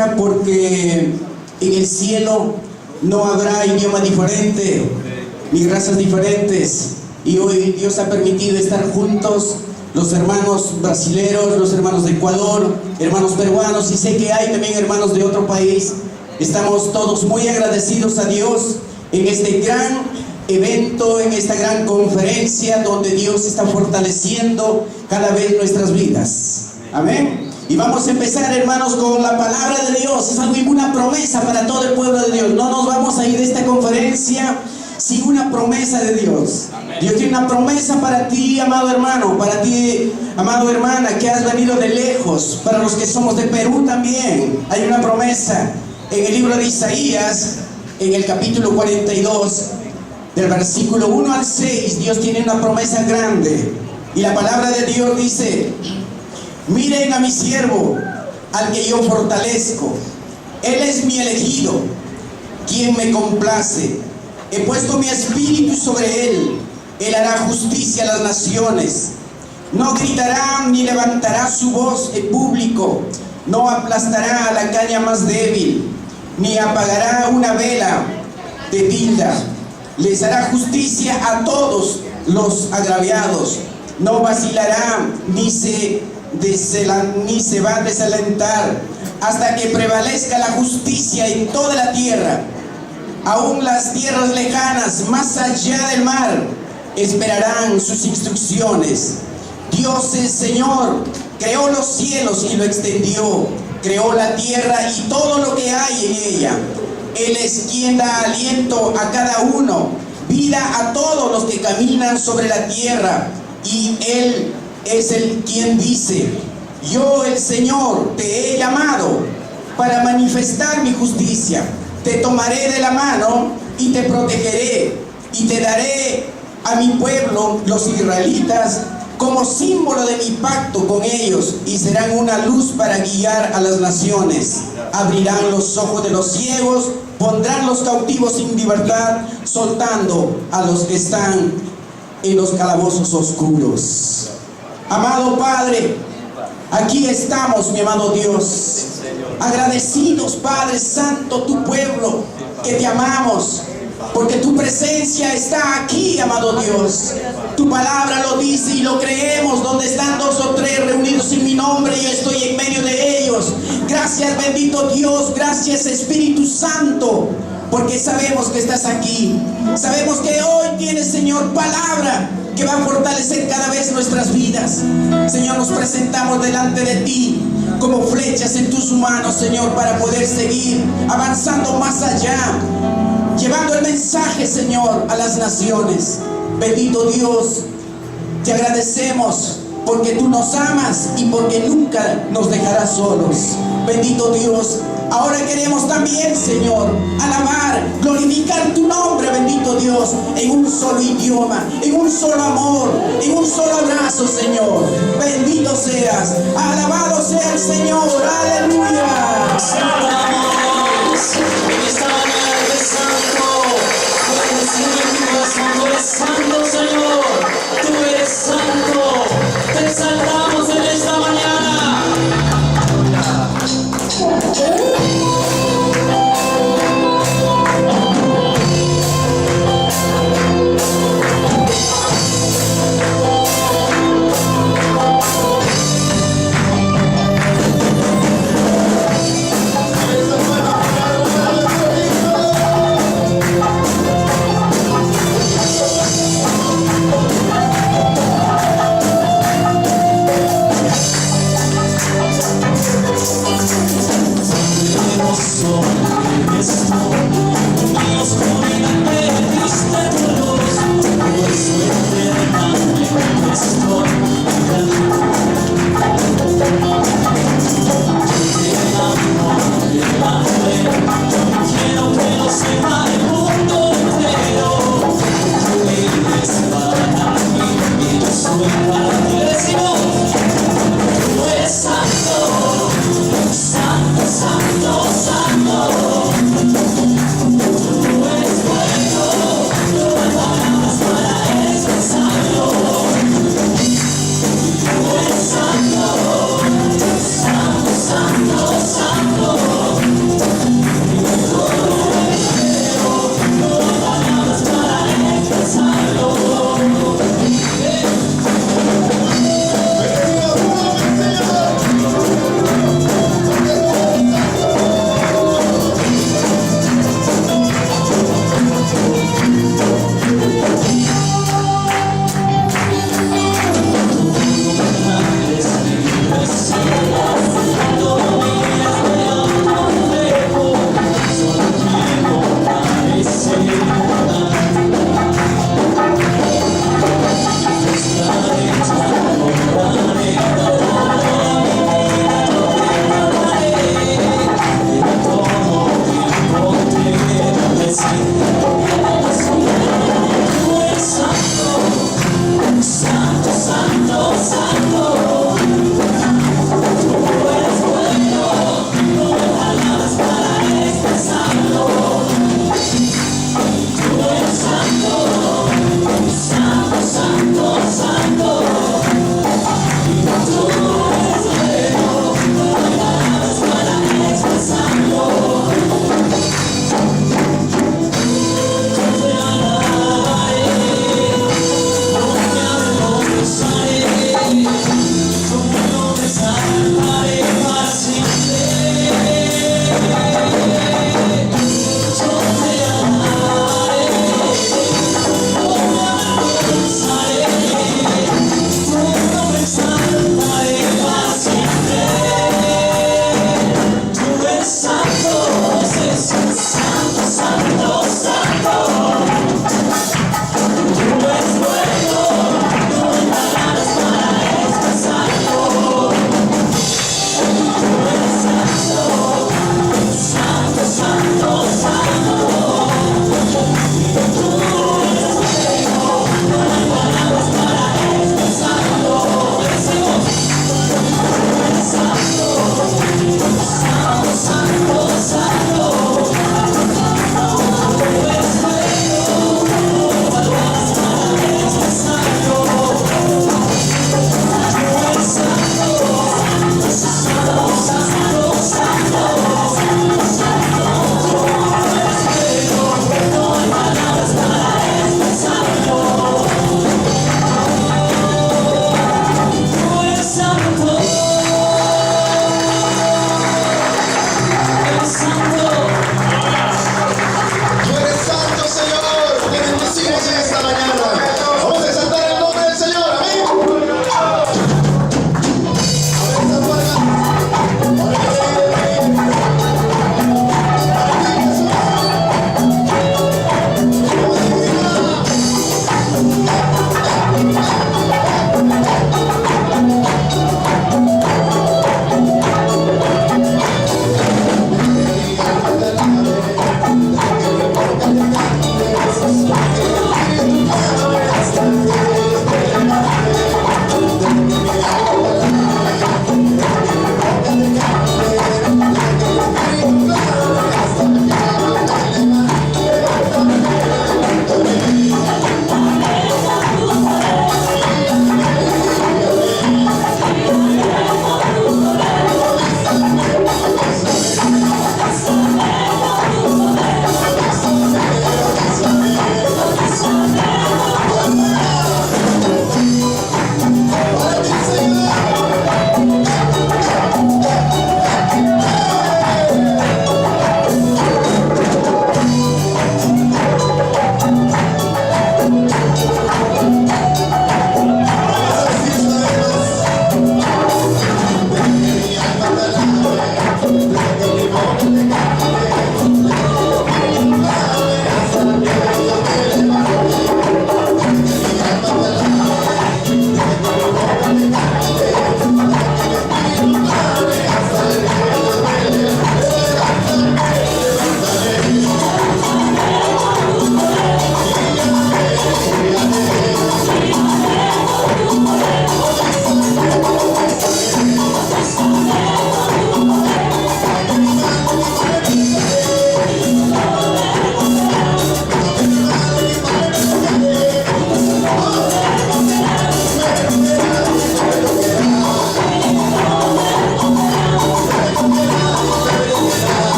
alegra porque en el cielo no habrá idioma diferente ni razas diferentes, y hoy Dios ha permitido estar juntos los hermanos brasileros, los hermanos de Ecuador, hermanos peruanos, y sé que hay también hermanos de otro país. Estamos todos muy agradecidos a Dios en este gran evento, en esta gran conferencia donde Dios está fortaleciendo cada vez nuestras vidas. Amén. Y vamos a empezar, hermanos, con la palabra de Dios. Es una promesa para todo el pueblo de Dios. No nos vamos a ir de esta conferencia sin una promesa de Dios. Amén. Dios tiene una promesa para ti, amado hermano, para ti, amado hermana, que has venido de lejos. Para los que somos de Perú también hay una promesa. En el libro de Isaías, en el capítulo 42, del versículo 1 al 6, Dios tiene una promesa grande. Y la palabra de Dios dice: miren a mi siervo, al que yo fortalezco. Él es mi elegido, quien me complace. He puesto mi espíritu sobre él. Él hará justicia a las naciones. No gritará ni levantará su voz en público. No aplastará a la caña más débil, ni apagará una vela de tilda. Les hará justicia a todos los agraviados. No vacilará ni se va a desalentar hasta que prevalezca la justicia en toda la tierra. Aún las tierras lejanas, más allá del mar, esperarán sus instrucciones. Dios el Señor creó los cielos y lo extendió. Creó la tierra y todo lo que hay en ella. Él es quien da aliento a cada uno, vida a todos los que caminan sobre la tierra. Y Él es el quien dice: yo, el Señor, te he llamado para manifestar mi justicia. Te tomaré de la mano y te protegeré, y te daré a mi pueblo, los israelitas, como símbolo de mi pacto con ellos, y serán una luz para guiar a las naciones. Abrirán los ojos de los ciegos, pondrán los cautivos en libertad, soltando a los que están en los calabozos oscuros. Amado Padre, aquí estamos, mi amado Dios, agradecidos, Padre Santo, tu pueblo, que te amamos, porque tu presencia está aquí, amado Dios. Tu palabra lo dice y lo creemos: donde están dos o tres reunidos en mi nombre, yo estoy en medio de ellos. Gracias, bendito Dios, gracias, Espíritu Santo, porque sabemos que estás aquí. Sabemos que hoy tienes, Señor, palabra que va a fortalecer cada vez nuestras vidas. Señor, nos presentamos delante de ti como flechas en tus manos, Señor, para poder seguir avanzando más allá, llevando el mensaje, Señor, a las naciones. Bendito Dios, te agradecemos porque tú nos amas y porque nunca nos dejarás solos. Bendito Dios, ahora queremos también, Señor, alabar, glorificar tu nombre, bendito Dios, en un solo idioma, en un solo amor, en un solo abrazo, Señor. Bendito seas, alabado sea el Señor, aleluya. En esta mañana eres santo, tú eres santo, Señor, tú eres santo, te exaltamos en esta mañana.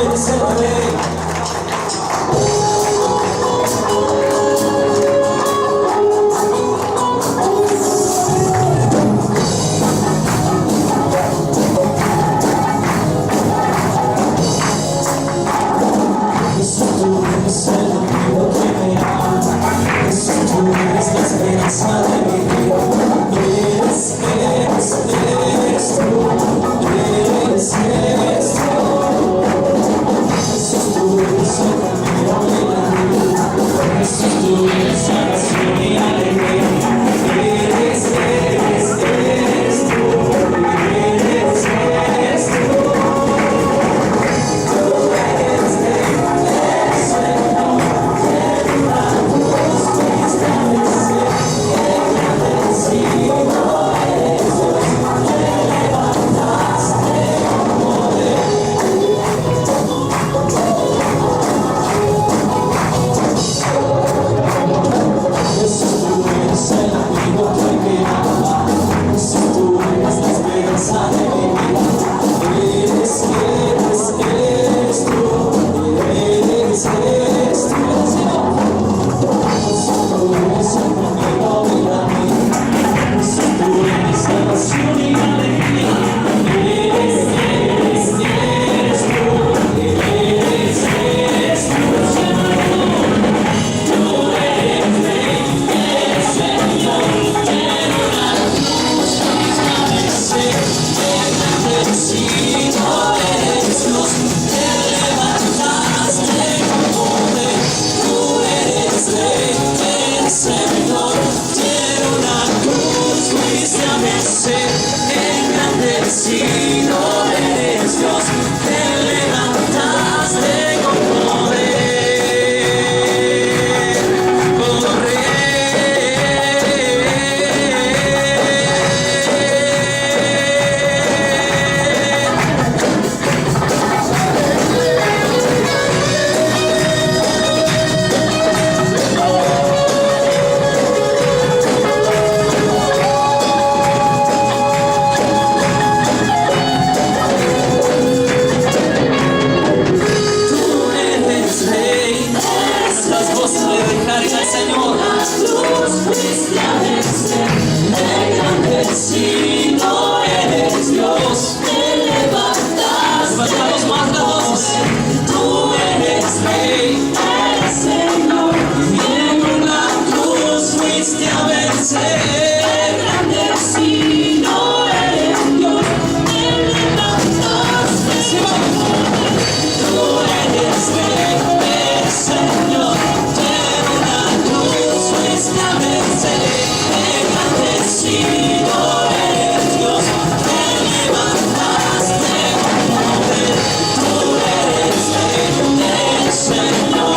eres el Rey. Señor.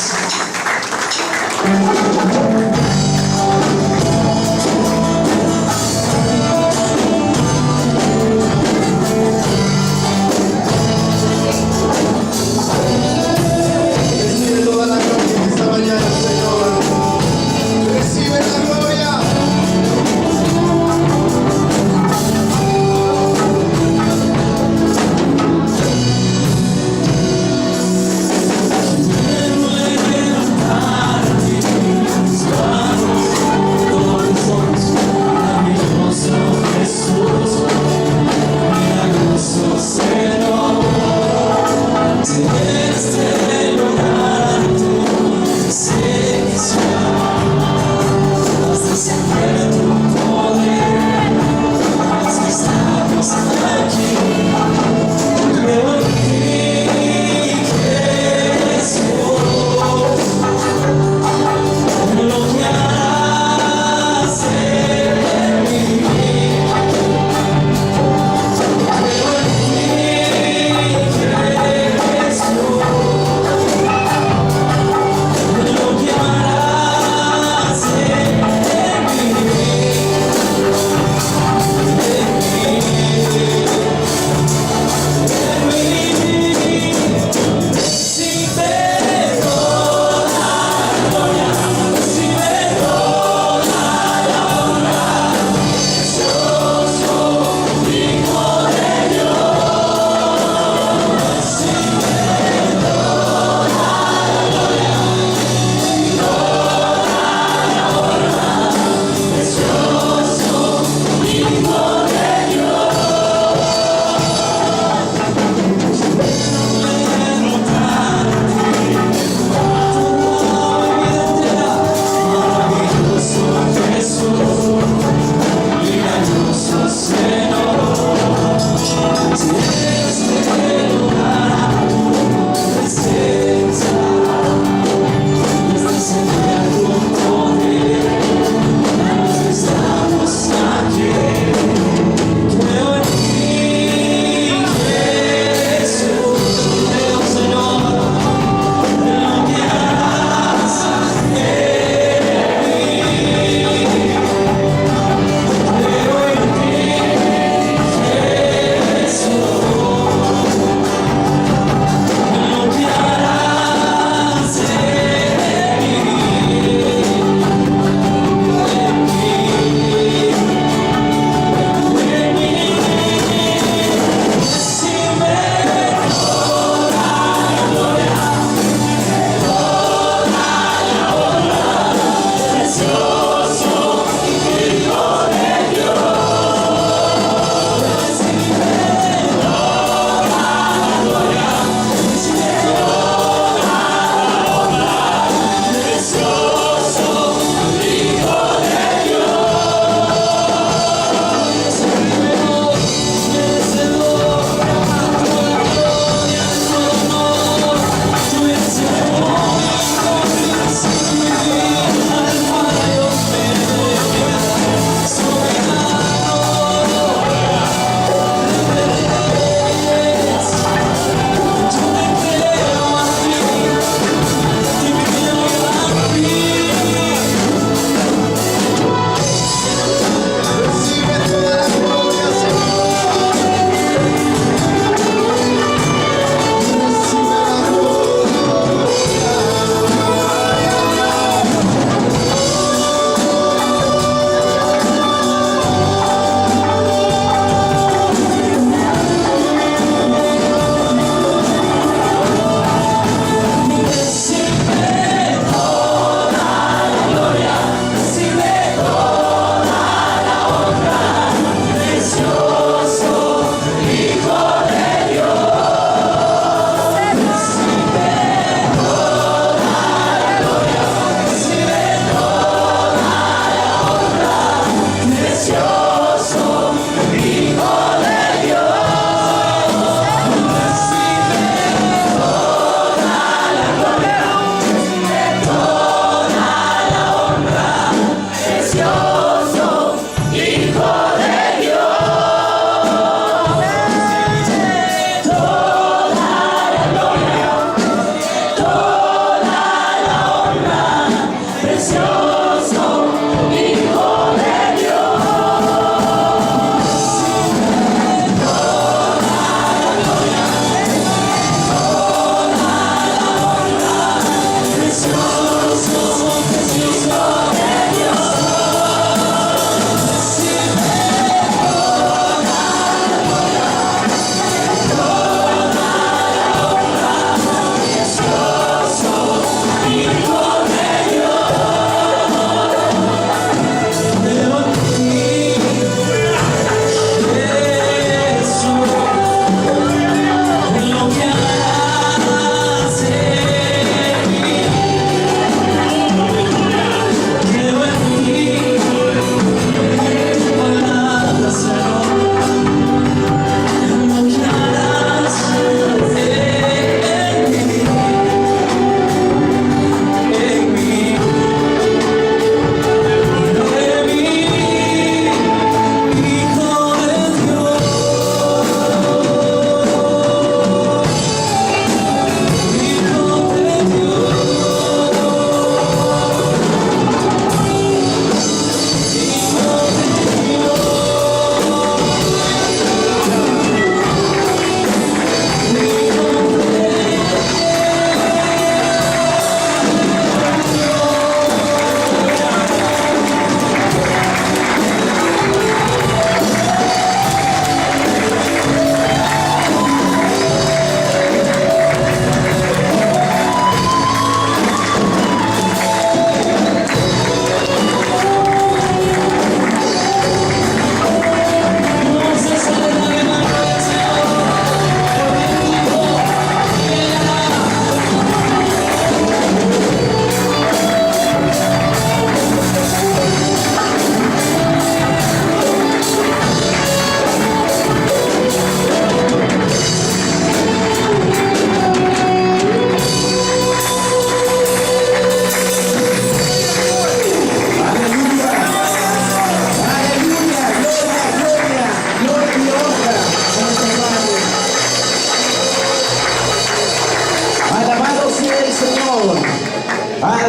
Recibe toda la gloria en esta mañana, Señor. Recibe la gloria. Quiero levantarte,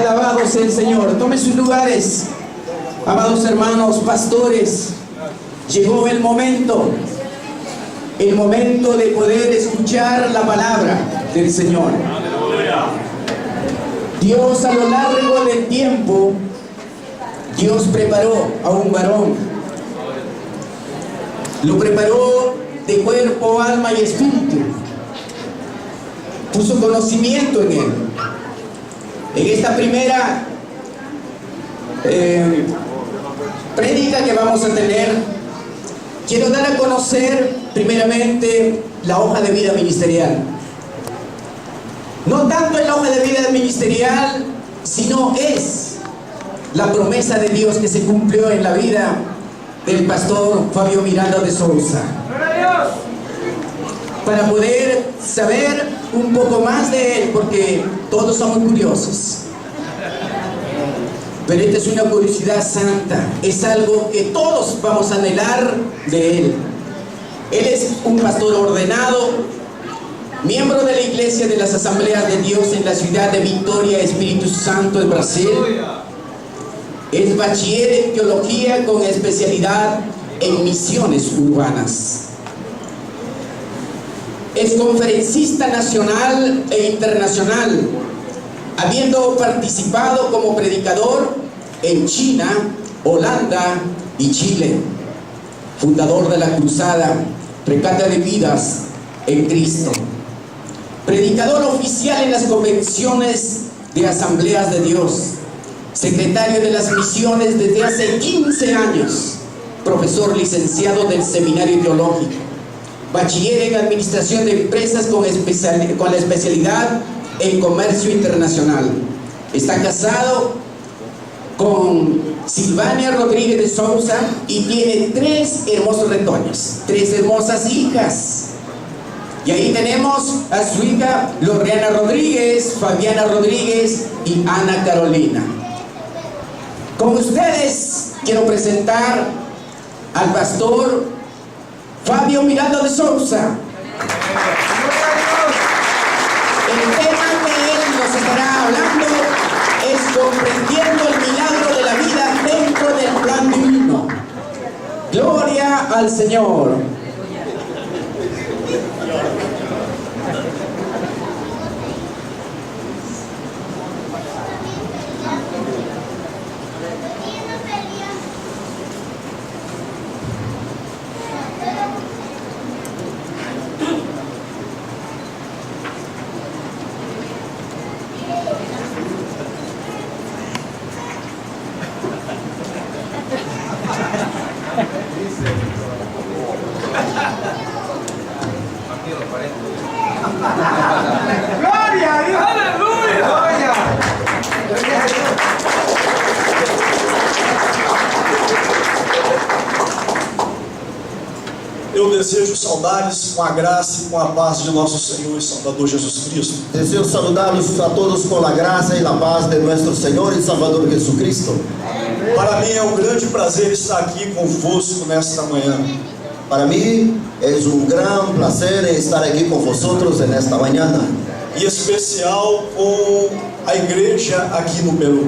Alabado sea el Señor. Tome sus lugares, amados hermanos, pastores. Llegó el momento de poder escuchar la palabra del Señor. Dios, a lo largo del tiempo, Dios preparó a un varón. Lo preparó de cuerpo, alma y espíritu. Puso conocimiento en él. En esta primera prédica que vamos a tener, quiero dar a conocer primeramente la hoja de vida ministerial. No tanto en la hoja de vida ministerial, sino es la promesa de Dios que se cumplió en la vida del pastor Fabio Miranda de Souza. Para poder saber un poco más de él, porque todos somos curiosos. Pero esta es una curiosidad santa, es algo que todos vamos a anhelar de él. Él es un pastor ordenado, miembro de la Iglesia de las Asambleas de Dios en la ciudad de Vitória, Espíritu Santo, en Brasil. Es bachiller en teología con especialidad en misiones urbanas. Es conferencista nacional e internacional, habiendo participado como predicador en China, Holanda y Chile. Fundador de la Cruzada Rescate de Vidas en Cristo. Predicador oficial en las convenciones de Asambleas de Dios. Secretario de las misiones desde hace 15 años. Profesor licenciado del Seminario Teológico. Bachiller en Administración de Empresas con la especialidad en Comercio Internacional. Está casado con Silvania Rodríguez de Souza y tiene 3 hermosos retoños, 3 hermosas hijas. Y ahí tenemos a su hija Lorena Rodríguez, Fabiana Rodríguez y Ana Carolina. Con ustedes quiero presentar al pastor Fabio Miranda de Souza. El tema que él nos estará hablando es comprendiendo el milagro de la vida dentro del plan divino. Gloria al Señor. Gloria a Dios, aleluya. Eu desejo saudá-los com a graça e com a paz de nosso Senhor e Salvador Jesus Cristo. Deseo saludarlos a todos con la gracia y la paz de nuestro Señor y Salvador Jesucristo. Para mim é um grande prazer estar aqui convosco nesta manhã. Para mí es un gran placer estar aquí con vosotros en esta mañana. E especial com a igreja aqui no Peru.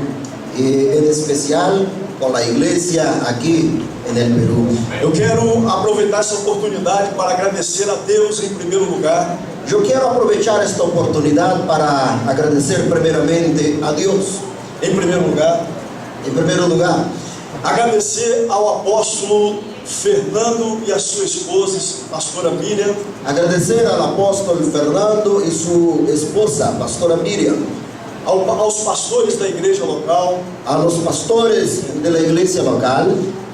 Y en especial con la iglesia aquí en el Perú. Eu quero aproveitar essa oportunidade para agradecer a Deus em primeiro lugar. Yo quiero aprovechar esta oportunidad para agradecer primeramente a Dios. Em primeiro lugar, agradecer ao apóstolo Fernando e a sua esposa, pastora Miriam. Agradecer al apóstol Fernando y su esposa, pastora Miriam. Aos pastores da igreja local. A los pastores de la iglesia local.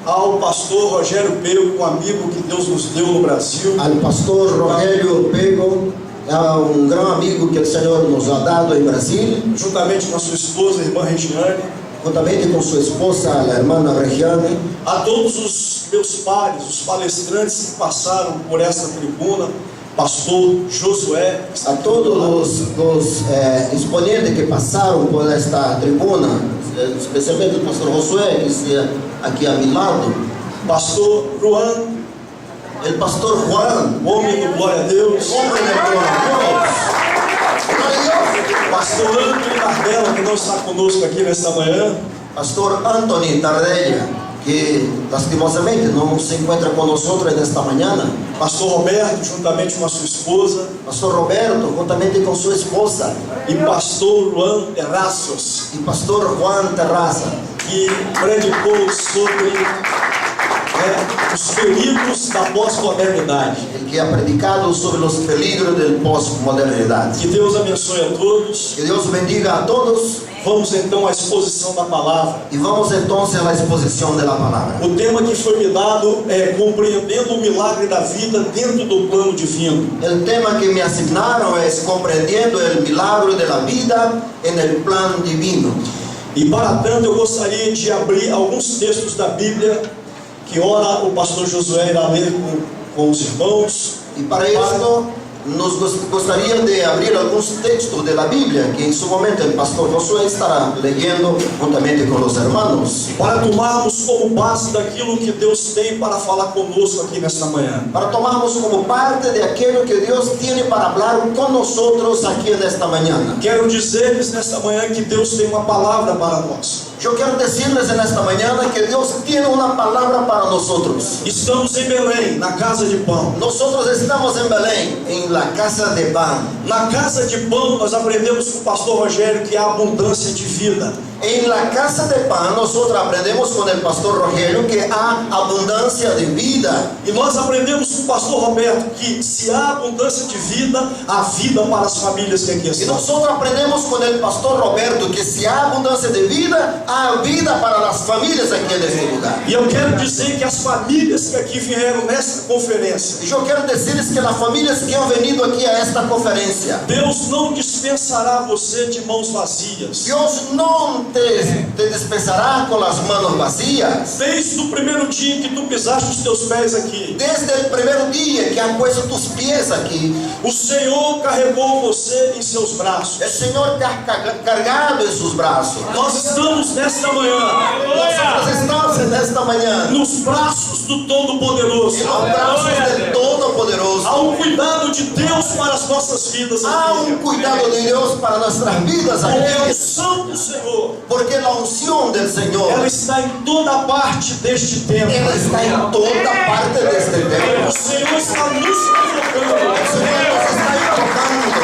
Ao pastor Rogério Pego, um amigo que Deus nos deu no Brasil. Al pastor Rogério Pego, um gran amigo que o Senhor nos ha dado em Brasil. Juntamente com a sua esposa, a irmã Regiane. Juntamente com sua esposa, a hermana Regiane. A todos os meus pares, os palestrantes que passaram por esta tribuna, pastor Josué. A todos os exponentes que passaram por esta tribuna, especialmente o pastor Josué, que está aqui a meu lado. Pastor Juan. El pastor Juan. Homem do glória a Deus. Homem do glória a Deus. Glória a Deus. Pastor Antônio Tardella, que não está conosco aqui nesta manhã. Pastor Anthony Tardelha, que lastimosamente não se encontra conosco nesta manhã. Pastor Roberto, juntamente com a sua esposa. Pastor Roberto, juntamente com sua esposa. E pastor Juan Terrazos, E pastor Juan Terraza, que predicou sobre os perigos da pós-modernidade. que ha predicado sobre os peligros da pós-modernidade. Que Deus abençoe a todos. Que Deus bendiga a todos. Vamos então à exposição da palavra. E vamos então à exposição da palavra. O tema que foi me dado é compreendendo o milagre da vida dentro do plano divino. O tema que me asignaram é compreendendo o milagre da vida no plano divino. E para tanto eu gostaria de abrir alguns textos da Bíblia que ora o pastor Josué irá ler com os irmãos. E para isso nos gostaria de abrir alguns textos da Bíblia que em seu momento o pastor Josué estará lendo juntamente com os irmãos, Para tomarmos como base daquilo que Deus tem para falar conosco aqui nesta manhã. para tomarmos como parte de aquilo que Deus tem para falar com nós aqui nesta manhã. Quero dizer-lhes nesta manhã que Deus tem uma palavra para nós. Eu quero dizer-lhes nesta manhã que Deus tem uma palavra para nós. Estamos em Belém, na casa de pão. Nós estamos em Belém, em la casa de pão. Na casa de pão nós aprendemos com o pastor Rogério que há abundância de vida. Em la casa de pão nós aprendemos com o pastor Rogério que há abundância de vida. E nós aprendemos com o pastor Roberto que se há abundância de vida, há vida para as famílias que aqui E estão. nós aprendemos com o pastor Roberto que se há abundância de vida, há vida para as famílias aqui neste lugar. E eu quero dizer que as famílias que aqui vieram nesta conferência, E eu quero dizer-lhes que as famílias que han venido aqui a esta conferência, Deus não dispensará você de mãos vazias. Deus não te dispensará com as mãos vazias. Desde o primeiro dia que tu pisaste os teus pés aqui, Desde o primeiro dia que han puesto tus pés aqui, o Senhor carregou você em seus braços. o Senhor te ha cargado em seus braços. Nós estamos nesta manhã Nós estamos nesta manhã nos braços do Todo-Poderoso. nos braços do Todo-Poderoso. Há um cuidado de Deus para as nossas vidas Há aqui. cuidado de Deus para nossas vidas Porque a aqui. unção do Senhor, Porque a unção do Senhor, ela está em toda parte deste tempo. ela está em toda parte deste O tempo. Senhor está nos convocando O Senhor nos está tocando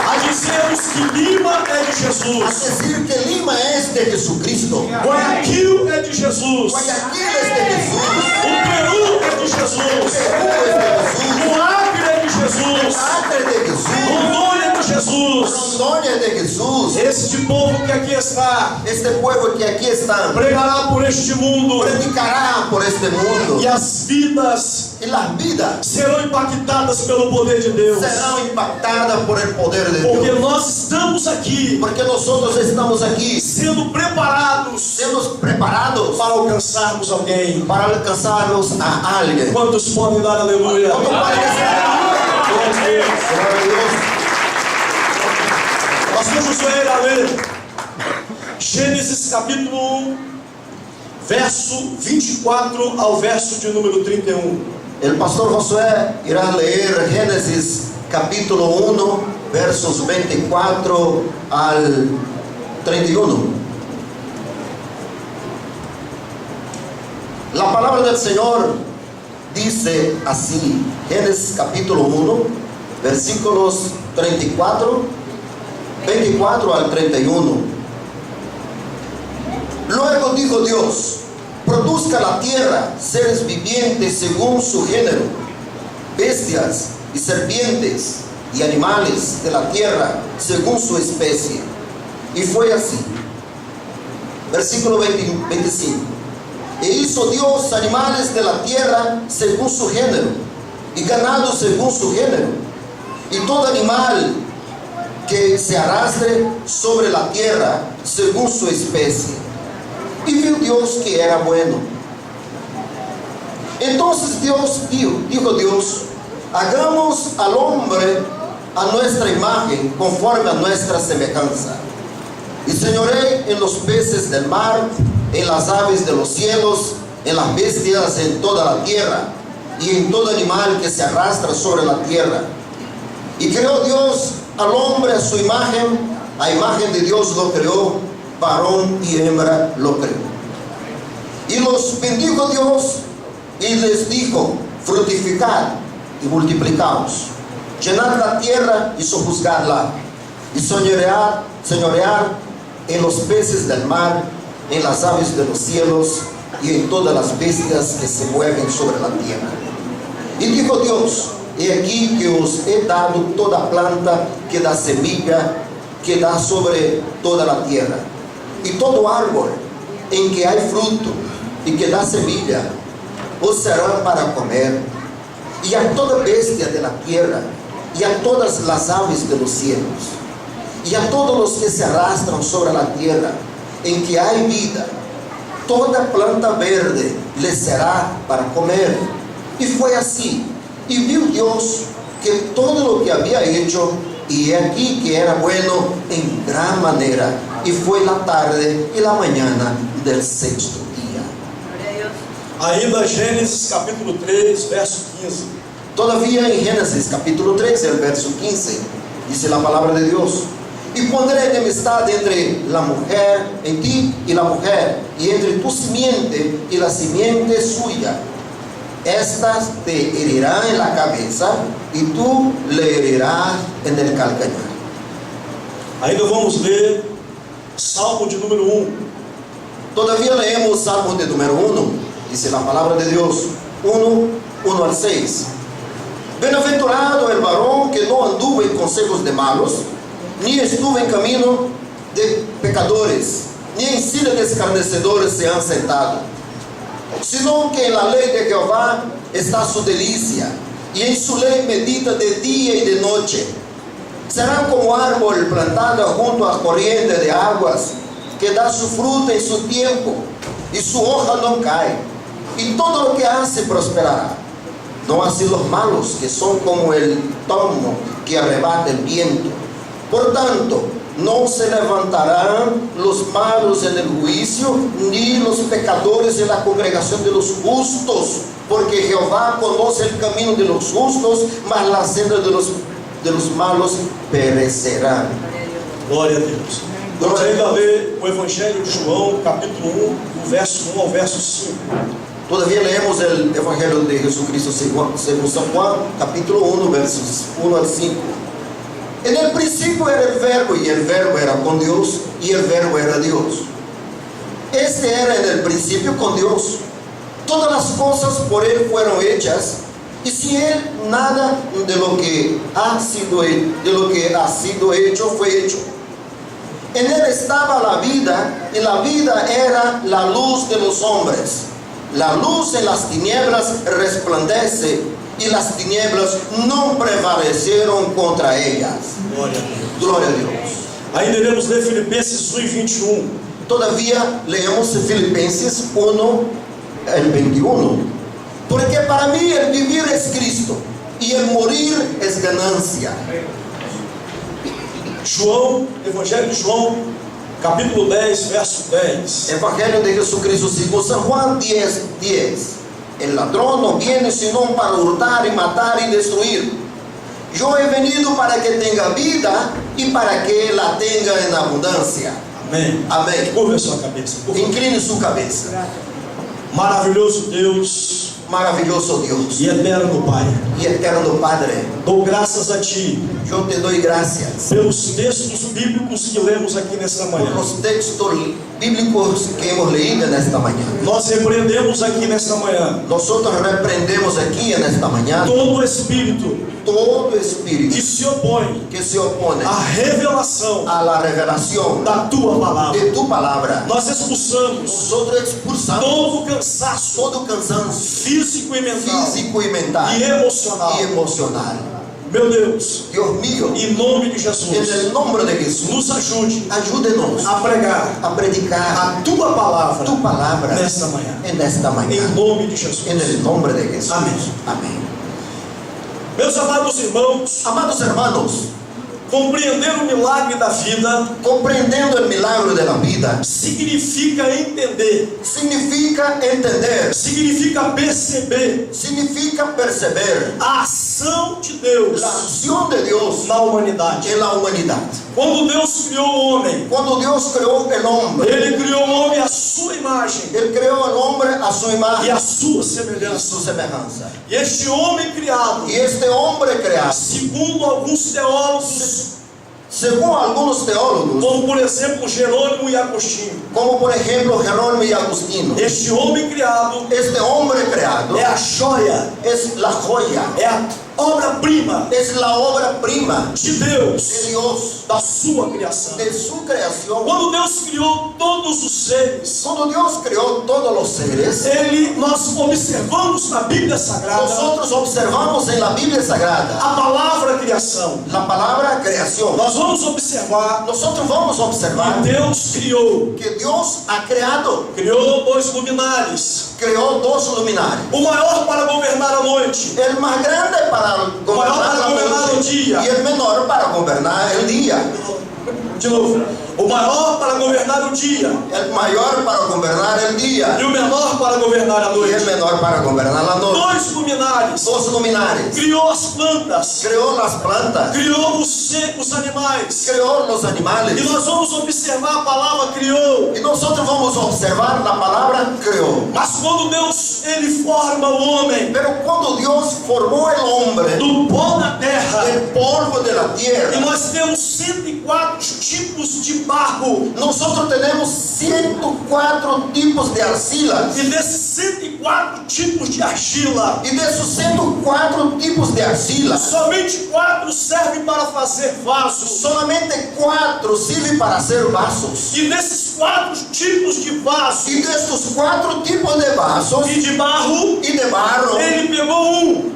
a dizermos que Lima é de a Jesus, dizer que Lima é de Jesucristo, Guayaquil é de Jesus, Guayaquil é de Jesus, o Peru é de Jesus, Peru é de Jesus, o Acre é de Jesus, Acre é de Jesus, Rondônia é de Jesus. Rondônia é de Jesus. Este povo que aqui está Este povo que aqui está pregará por este mundo predicará por este mundo e as vidas e as vidas serão impactadas pelo poder de Deus. serão impactadas por el poder de Porque Deus. nós estamos aqui Porque nós estamos aqui sendo preparados sendo preparados para alcançarmos alguém. para alcançarmos a alguém. Quantos podem dar aleluia? Quanto para Glória a Deus. Glória a Deus. Pastor Josué irá ler Gênesis capítulo 1, verso 24 ao verso de número 31. El pastor Josué irá ler Gênesis capítulo 1, versos 24 al 31. La palabra del Señor dice así, Génesis capítulo 1, versículos 24 al 31. Luego dijo Dios: produzca la tierra seres vivientes según su género, bestias y serpientes y animales de la tierra según su especie. Y fue así. Versículo 25. E hizo Dios animales de la tierra según su género, y ganado según su género, y todo animal que se arrastre sobre la tierra según su especie. Y vio Dios que era bueno. Entonces dijo Dios: hagamos al hombre a nuestra imagen, conforme a nuestra semejanza, y señoree en los peces del mar, en las aves de los cielos, en las bestias, en toda la tierra, y en todo animal que se arrastra sobre la tierra. Y creó Dios al hombre a su imagen, a imagen de Dios lo creó, varón y hembra lo creó. Y los bendijo Dios y les dijo: fructificad y multiplicaos, llenad la tierra y sojuzgadla, y señorear en los peces del mar, en las aves de los cielos y en todas las bestias que se mueven sobre la tierra. Y dijo Dios: he aquí que os he dado toda planta que da semilla, que da sobre toda la tierra, y todo árbol en que hay fruto y que da semilla, os serán para comer, y a toda bestia de la tierra, y a todas las aves de los cielos, y a todos los que se arrastran sobre la tierra, en que hay vida, toda planta verde les será para comer. Y fue así. Y vio Dios que todo lo que había hecho, y he aquí que era bueno en gran manera. Y fue la tarde y la mañana del sexto día. Ainda Gênesis capítulo 3, verso 15. Todavía en Génesis capítulo 3, el verso 15, dice la palabra de Dios: y pondré enemistad entre la mujer, en ti y la mujer, y entre tu simiente y la simiente suya. Estas te herirán en la cabeza, y tú le herirás en el calcañar. Ainda vamos ler Salmo de número 1. Todavía leemos Salmo de número 1. Dice la palabra de Dios, 1 al 6. Bienaventurado el varón que no anduvo en consejos de malos, ni estuvo en camino de pecadores, ni en silla de escarnecedores se han sentado, sino que en la ley de Jehová está su delicia, y en su ley medita de día y de noche. Serán como árbol plantado junto a corriente de aguas, que da su fruto en su tiempo, y su hoja no cae, y todo lo que hace prosperará. No así los malos, que son como el tomo que arrebata el viento. Por tanto, no se levantarán los malos en el juicio, ni los pecadores en la congregación de los justos, porque Jehová conoce el camino de los justos, mas la senda de los malos perecerán. Glória a Deus. Vamos ainda ler o Evangelho de João, capítulo 1, do verso 1 ao verso 5. Todavía leemos el Evangelio de Jesucristo según San Juan, capítulo 1, versos 1 al 5. En el principio era el verbo, y el verbo era con Dios, y el verbo era Dios. Este era en el principio con Dios. Todas las cosas por Él fueron hechas, y sin Él nada de lo que ha sido hecho fue hecho. En Él estaba la vida, y la vida era la luz de los hombres. La luz en las tinieblas resplandece, y las tinieblas no prevalecieron contra ellas. Glória a Deus. Glória a Dios. Ainda iremos ler Filipenses 1 e 21. Todavía leemos Filipenses 1, el 21. Porque para mí el vivir es Cristo, y el morir es ganancia. João, Evangelho de João, capítulo 10, verso 10. Evangelio de Jesucristo según San Juan 10:10. El ladrón no viene sino para hurtar y matar y destruir. Yo he venido para que tenga vida y para que la tenga en abundancia. Amém. Amém. Curva a sua cabeça. Por favor. Incline su cabeza. Maravilhoso Deus Maravilloso Dios e eterno Pai, y eterno Padre, dou graças a Ti yo te doy gracias pelos textos bíblicos que lemos aqui nesta por manhã. los textos bíblicos que hemos leído en esta mañana. Nós repreendemos aqui nesta manhã Nosotros reprendemos aquí en esta mañana todo espírito todo espíritu que se opõe que se opone à revelação a la revelación da Tua palavra. de tu palabra. Nós expulsamos Nosotros expulsamos todo cansaço todo cansancio físico e mental físico y mental e emocional. y emocional. Meu Deus, Dios mío, em nome de en Jesus, el nombre de Jesús, nos ajude ayúdenos a pregar a predicar a Tua palavra tu palabra nesta manhã. en esta Em mañana. nome de Jesus. En el nombre de Jesús. Amén. Amén. Meus amados irmãos, Amados hermanos, Compreender o milagre da vida Compreendendo el milagro de la vida, significa entender, significa entender, significa perceber significa perceber a ação de Deus la acción de Dios na humanidade. en la humanidad. Quando Deus criou o homem, Cuando Dios creó el hombre, Ele criou o homem à sua imagem Él creó al hombre a su e imagen à sua y semelhança. su semejanza. E este homem criado, Y este hombre creado, segundo alguns teólogos, según algunos teólogos, como por exemplo Jerônimo e Agostinho, como por ejemplo Jerónimo y Agustino, este homem criado este hombre creado é a joia, es la joya, é a obra-prima es la obra prima de Deus, de Dios, da sua criação. de su creación. Quando Deus criou todos os seres, Cuando Dios creó todos los seres, nós observamos na Bíblia Sagrada nosotros observamos en la Biblia Sagrada a palavra criação. la palabra creación. Nós vamos observar Nosotros vamos a observar que Deus criou que Dios ha creado, dois luminares, creó dos luminares. o maior para governar a noite, El más grande para gobernar la gobernar el noche día. y el menor para gobernar el día. de novo, o maior para governar o dia El mayor para gobernar el día e o menor para governar a y el noite. menor para gobernar la noche. Dois luminares, Dos luminares. criou as plantas, Creó las plantas, criou os animais. creó los E animales. nós vamos observar a palavra criou. Y nosotros vamos a observar la palabra creó. Mas quando Deus ele forma o homem Pero cuando Dios formó el hombre do pó da terra, del polvo de la e tierra, nós temos 104 tipos de barro, nosotros tenemos 104 tipos de arcila. e desses 104 tipos de argila, Y de esos 104 tipos de arcila, somente 4 servem para fazer vasos. solamente 4 sirven para hacer vasos. E desses 4 tipos de vasos Y de estos 4 tipos de vasos e de barro, y de barro, ele pegou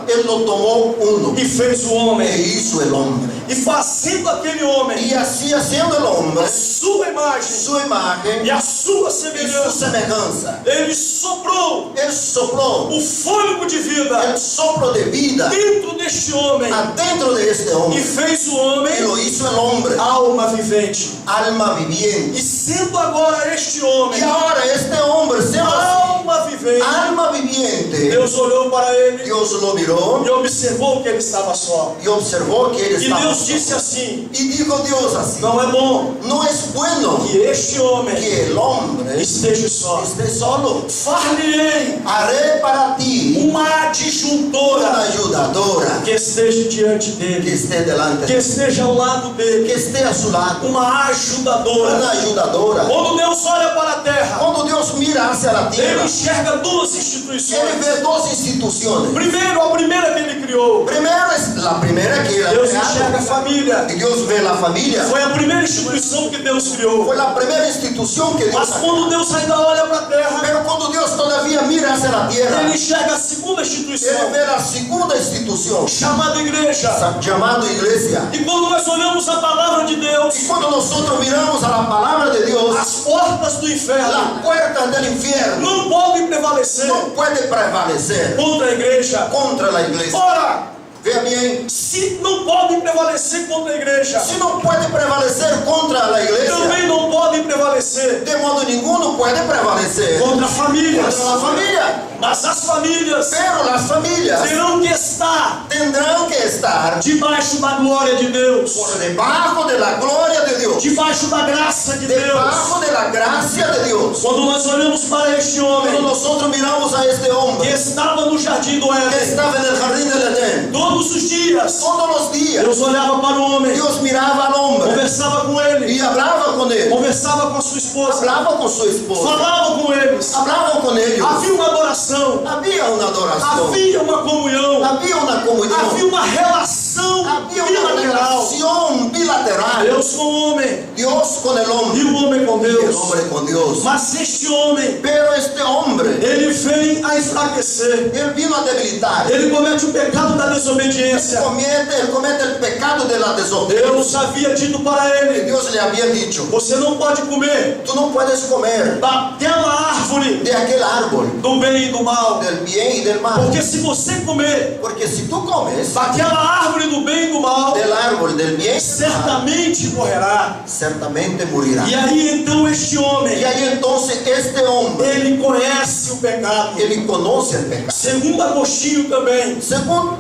él lo tomó uno e fez o e homem. hizo el hombre. E fazendo aquele homem Y así haciendo el hombre, a sua imagem su imagen e a sua y su semelhança, semejanza, ele soprou él sopló o fôlego de vida el soplo de vida dentro deste homem adentro de este e hombre fez o y homem lo hizo el hombre, alma vivente. alma viviente. E sendo agora este homem Y ahora este hombre, siendo así, alma vivente, alma viviente, Deus olhou para ele Dios lo miró e observou que ele estava só. y observó que él E estaba Deus solo. disse assim: Y dijo Dios así: não é bom no es bueno que este homem que el hombre esteja só. esté solo. Far-lhe-ei Haré para ti uma una adjuntora ayudadora que esteja diante que dele, esté delante, que esteja ao lado dele, que esté a su lado, uma ajudadora. una ayudadora. Quando Deus olha para a terra, Cuando Dios mira hacia la ele tierra, enxerga duas Él instituições. ve dos instituciones. Primeiro, a primeira que ele criou, Primero es la primera que él ha Deus enxerga a creado. família. Y Dios ve la familia. Foi a primeira instituição que Deus criou. Fue la primera institución que Dios Mas ha quando creado. Deus ainda olha para a terra, Pero cuando Dios todavía mira hacia la tierra, ele enxerga a segunda Él instituição, ve la segunda institución, chamada igreja. llamado iglesia. E quando nós olhamos a palavra de Deus, Y cuando nosotros miramos a la palabra de Dios, as portas do inferno las puertas del infierno não podem prevalecer no puede prevalecer contra a igreja. contra la iglesia. Ora, Vea bien, se não podem prevalecer contra a igreja, si no puede prevalecer contra la iglesia, também não podem prevalecer de modo ninguno puede prevalecer contra famílias. contra la familia. Mas as famílias Pero las familias terão que estar tendrán que estar debaixo da glória de Deus, por debajo de la gloria de Dios, debaixo da graça de Deus. debajo de la gracia de Dios. Quando nós olhamos para este Cuando homem nosotros miramos a este que hombre estava no jardim do que Éden, estaba en el jardín del Edén, todos os dias todos los días Deus olhava para o homem, Dios miraba al hombre conversava com ele, y hablaba con él, conversava com a sua esposa, hablaba con su esposa, falava com eles. hablaba con ellos. Havia uma adoração, Había una adoración, havia uma comunhão, había una comunión, havia uma relação había una bilateral. relación bilateral. Deus com o homem Dios con el e hombre o homem com y el Deus. hombre con Dios. Mas este homem, Pero este hombre, ele vem a enfraquecer. él vino a debilitar. Ele comete o pecado da desobediência. Él comete el pecado de la desobediencia. Deus havia dito para ele: Dios le había dicho: você não pode comer tú no puedes comer daquela árvore de aquel árbol do bem e do mal, del bien y del mal. porque se você comer Porque si tú comes daquela árvore árvore do bem e do mal del árbol del bien, certamente morrerá. ciertamente morirá. E aí então este Y homem, ahí entonces este hombre, ele conhece o pecado. él conoce el pecado. Segundo Agostinho também,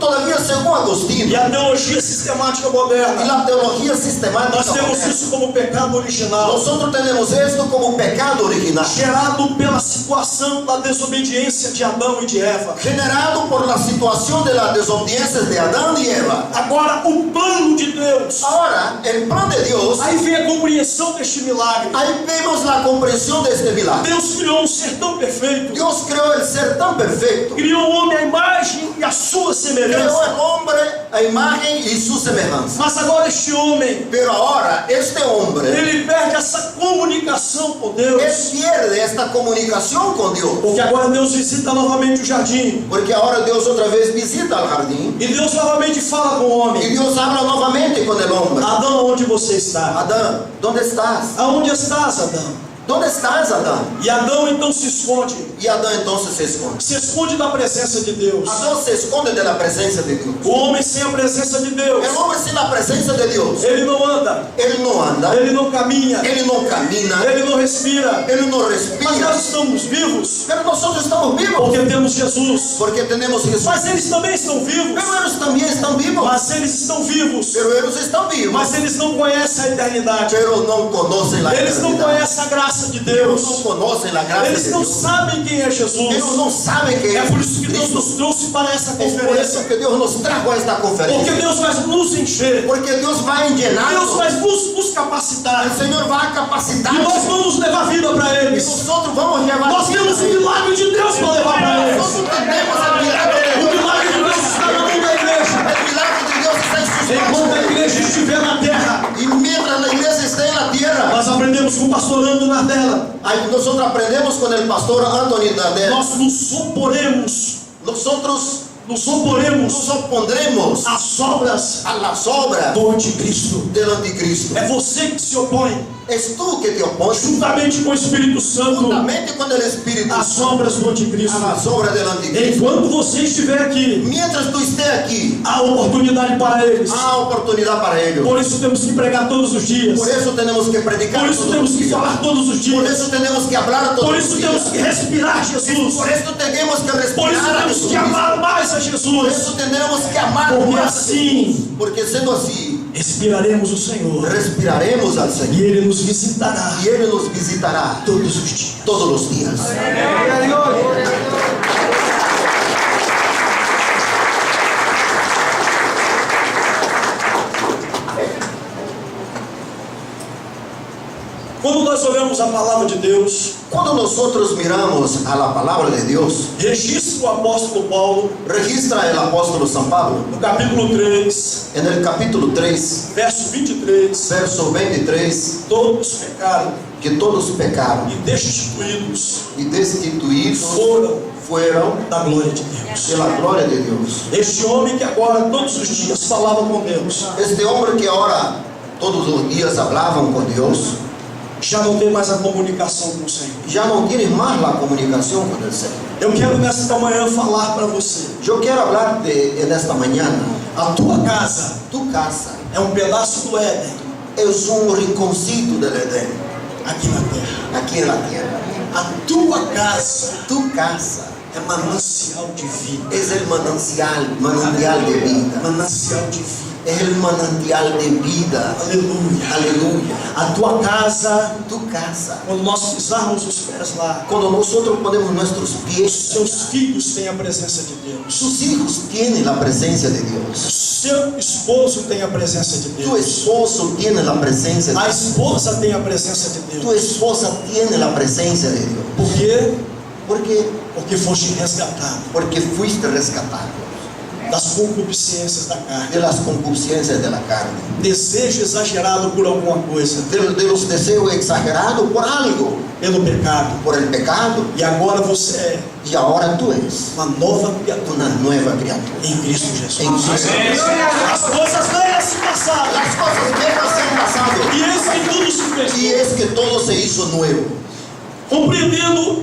Todavía según e Agustín, a teologia sistemática y moderna, la teología sistemática nós temos moderna, isso como pecado original, nosotros tenemos esto como pecado original, gerado pela situação da desobediência de Adão e de Eva. generado por la situación de las desobediencias de Adán y Eva. Agora, o plano de Deus, Ahora, el plan de Dios, aí vem a compreensão deste milagre. ahí vemos la comprensión de este milagre. Deus criou um ser tão perfeito, Dios creó el ser tan perfecto, criou o homem à imagem e à sua creó semelhança. el hombre a imagen y su semejanza. Mas agora este homem, Pero ahora, este hombre, ele perde essa comunicação com Deus, él pierde esta comunicación con Dios. porque agora Deus visita novamente o jardim, Porque ahora Dios otra vez visita el jardín e Deus novamente fala com o y homem: Dios habla nuevamente con el hombre. Adão, onde você está? Adán, ¿dónde estás? Aonde estás, Adão? ¿Dónde estás, Adán? E Adão então se esconde, Y Adán entonces se esconde. da presença de Deus. Adán se esconde de la presencia de Dios. O homem sem a presença de Deus, El hombre sin la presencia de Dios, ele não anda, él no anda, ele não caminha, él no camina, ele não respira. él no Mas respira. nós estamos vivos Pero nosotros estamos vivos porque temos Jesus. porque tenemos Jesús. Mas eles também estão vivos. Pero ellos también están vivos. Mas eles estão vivos. Pero ellos están vivos. Mas eles não conhecem a eternidade. Pero no conocen la Eles não eternidad. conhecem a graça de Ellos Deus. no conocen la gracia Eles de não Dios. sabem quem é Jesus. Ellos no saben que É es por isso que Deus Cristo. nos trouxe para essa Es por eso conferência. que Dios nos trajo a esta Porque conferencia. Deus vai nos encher. Porque Dios va a Deus llenarnos. vai nos capacitar. El Señor va a E capacitarnos. nós vamos levar vida para Y eles. nosotros vamos a llevar. Nós temos o milagre de Deus para levar para eles. Nosotros tenemos el milagro de O Dios. milagre de Deus está na mão da igreja. El milagro de Dios está en sus Enquanto a manos. igreja estiver na terra, Y mientras la iglesia está en la tierra, nós aprendemos com o pastor Ando Nardella. ahí nosotros aprendemos con el pastor Anthony Nardella. Nós nos oporemos Nosotros nos oporemos nos opondremos às obras a las obras do anticristo. del anticristo. É você que se opõe, Es tú que te opones juntamente com o Espírito Santo, juntamente con el Espíritu às obras do a anticristo. las obras del anticristo. Enquanto você estiver aqui, Mientras tú estés aquí, há oportunidade para eles. há oportunidad para ellos. Por isso temos que pregar todos os dias. Por eso tenemos que predicar Por isso todos temos los que días. falar todos os Por dias. eso tenemos que hablar todos Por los isso días. temos que respirar Jesus. Por eso tenemos que Por respirar isso a temos Jesús. que amar mais a Por Jesus. eso tenemos que amar Porque más. assim Porque siendo así, expiraremos o Senhor. respiraremos al E Señor. Ele nos visitará Y Él nos visitará todos os dias. todos los días. Gloria a Dios. Quando nós olhamos a palavra de Deus, Cuando nosotros miramos a la palabra de Dios, registra o apóstolo Paulo, registra el apóstolo San Pablo no capítulo 3, en el capítulo 3, verso 23, verso 23, todos pecaram que todos pecaron e destituídos y destituidos fueron da glória de Deus. de la gloria de Dios. Este homem que agora todos os dias falava com Deus, Este hombre que ahora todos los días hablaban con Dios, já não tem mais a comunicação com o Senhor. ya no tiene más la comunicación con el Señor. Eu quero nesta manhã falar para você: Yo quiero hablar en esta mañana. a tua casa Tu casa é um pedaço do Éden es un rinconcito del Edén, aqui na terra. aquí en la tierra. A tua casa Tu casa é manancial de vida. es el manantial de vida. Manancial de vida. Es el manantial de vida. Aleluia. Aleluya. A tua casa, Tu casa. quando nós pisarmos os pés lá, Cuando nosotros ponemos nuestros os pies, seus filhos têm a presença de Deus. sus hijos tienen la presencia de O Dios. seu esposo tem a presença de Tu Deus. esposo tiene la presencia de A Dios. esposa tem a presença de Tu Deus. esposa tiene la presencia de Dios. Por quê? ¿Por qué? Porque foste resgatado Porque fuiste rescatado das concupiscências da carne. de las concupiscencias de la carne, Desejo exagerado por alguma coisa, de los deseos exagerados por algo, pelo pecado. por el pecado, E agora você é y ahora tú eres uma nova criatura una nueva criatura. em Cristo Jesus. En Cristo. As coisas velhas se passaram. Las cosas viejas se han pasado E eis que tudo se fez. y es que todo se hizo nuevo. Compreendendo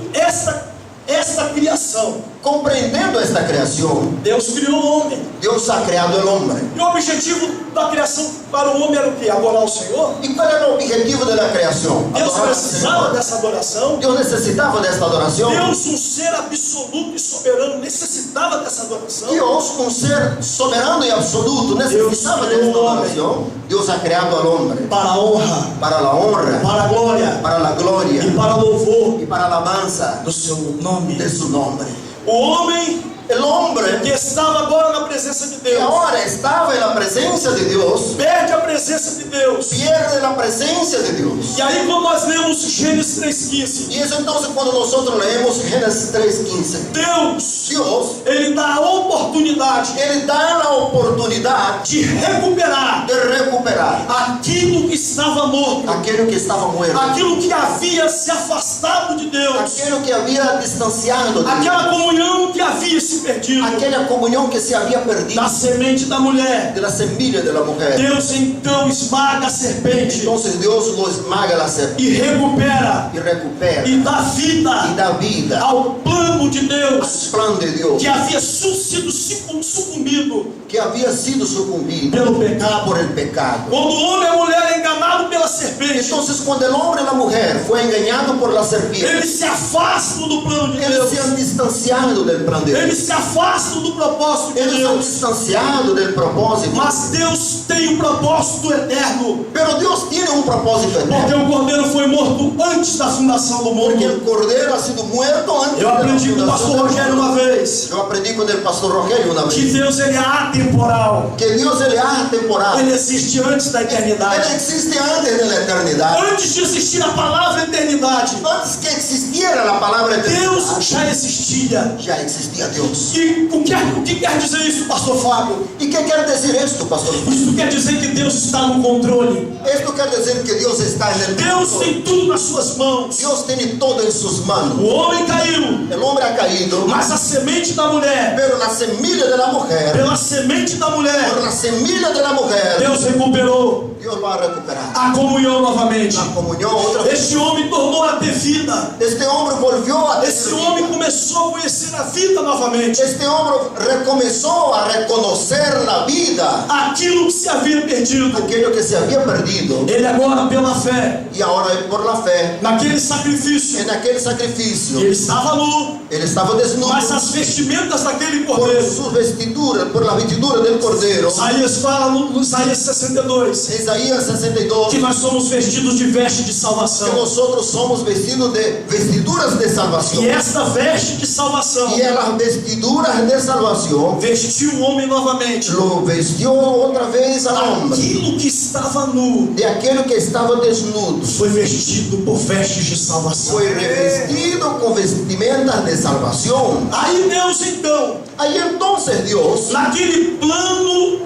esta criação, Compreendendo esta creación, Deus criou o homem. Dios ha creado el hombre. E o objetivo da criação para o homem era o quê? Adorar o Senhor. ¿Y cuál era el objetivo de la creación? Deus Adorar al precisava Señor. dessa adoração. Dios necesitaba de esta adoración. Deus, um ser absoluto e soberano, necessitava dessa adoração. Dios, un ser soberano y absoluto, necesitaba de esta adoración. Dios ha creado al hombre Para a honra, para la honra, para a glória para la gloria e para louvor y para la alabanza do seu nome. de su nombre. O homem El hombre que estava agora na presença de que Deus ahora estaba en la presencia de Dios, perde a presença de Deus. pierde la presencia de Dios. E aí, quando nós lemos Gênesis 3,15, Y eso entonces cuando nosotros leemos Génesis 3:15, Deus, Dios, Ele dá a oportunidade Él da la oportunidad de recuperar de recuperar aquilo que estava morto, aquello que estaba muerto, aquilo que havia se afastado de Deus, aquello que había distanciado de Dios, aquela comunhão que havia se perdido aquella comunión que se había perdido da semente da mulher. de la semilla de la mujer. Deus então esmaga a serpente Entonces Dios lo esmaga la serpiente e recupera y recupera e dá y vida da vida ao plano de al Deus plan de Dios que havia sido sucumbido que había sido sucumbido pelo pecado. por el pecado. Quando o homem e a mulher é enganado pela serpente, Entonces cuando el hombre y la mujer fue engañado por la serpiente, eles se afastam do plano de ellos Deus, se han distanciado del plan de eles Dios, se afastam do propósito de ellos se han Deus. distanciado del propósito. Mas Deus tem um propósito eterno, Pero Dios tiene un propósito porque eterno, o cordeiro foi morto antes da fundação do porque mundo. el cordero ha sido muerto antes Eu de la aprendi com o pastor fundación del Rogério mundo. uma vez Yo aprendí con el pastor Rogelio una que vez Deus ele é atemporal. que Dios ele es atemporal. Ele existe antes da Él eternidade. existe antes de la eternidad. Antes de existir a palavra eternidade, Antes que existiera la palabra Deus eternidad, já existia. ya existía Dios. E o que quer dizer isso, pastor Fábio? ¿Y qué quiere decir esto, pastor? Isso quer dizer que Deus está no controle. Esto quiere decir que Dios está en el Deus control. tem tudo nas suas mãos. Dios tiene todo en sus manos. O homem caiu, El hombre ha caído, mas a semente da mulher, pero la semilla de la mujer, pela semente da mulher, por la semilla de la mujer, Deus recuperou Dios va a recuperar a comunhão novamente. la comunión otra vez. Este homem tornou a ter vida. Este hombre volvió a Esse tener homem vida. começou a conhecer a vida novamente. Este hombre recomenzó a reconocer la vida, Aquilo que se havia perdido, aquello que se había perdido, ele agora pela fé, y ahora él por la fe, naquele sacrifício, en aquel sacrificio, ele estava nu, él estava desnudo mas as vestimentas daquele por cordeiro. sus vestiduras, por la vestidura del cordero. Isaías fala no Isaías 62 Isaías 62, que nós somos vestidos de veste de que salvação. nosotros somos vestidos de vestiduras de salvación. E esta veste de salvação Y en las vestiduras de salvación vestiu o homem novamente lo vestió otra vez al hombre. aquilo que estava nu. De aquello que estaba desnudo, Foi vestido por vestes de salvação. fue revestido con vestimentas de salvación. Aí Deus então, Ahí entonces Dios, naquele plano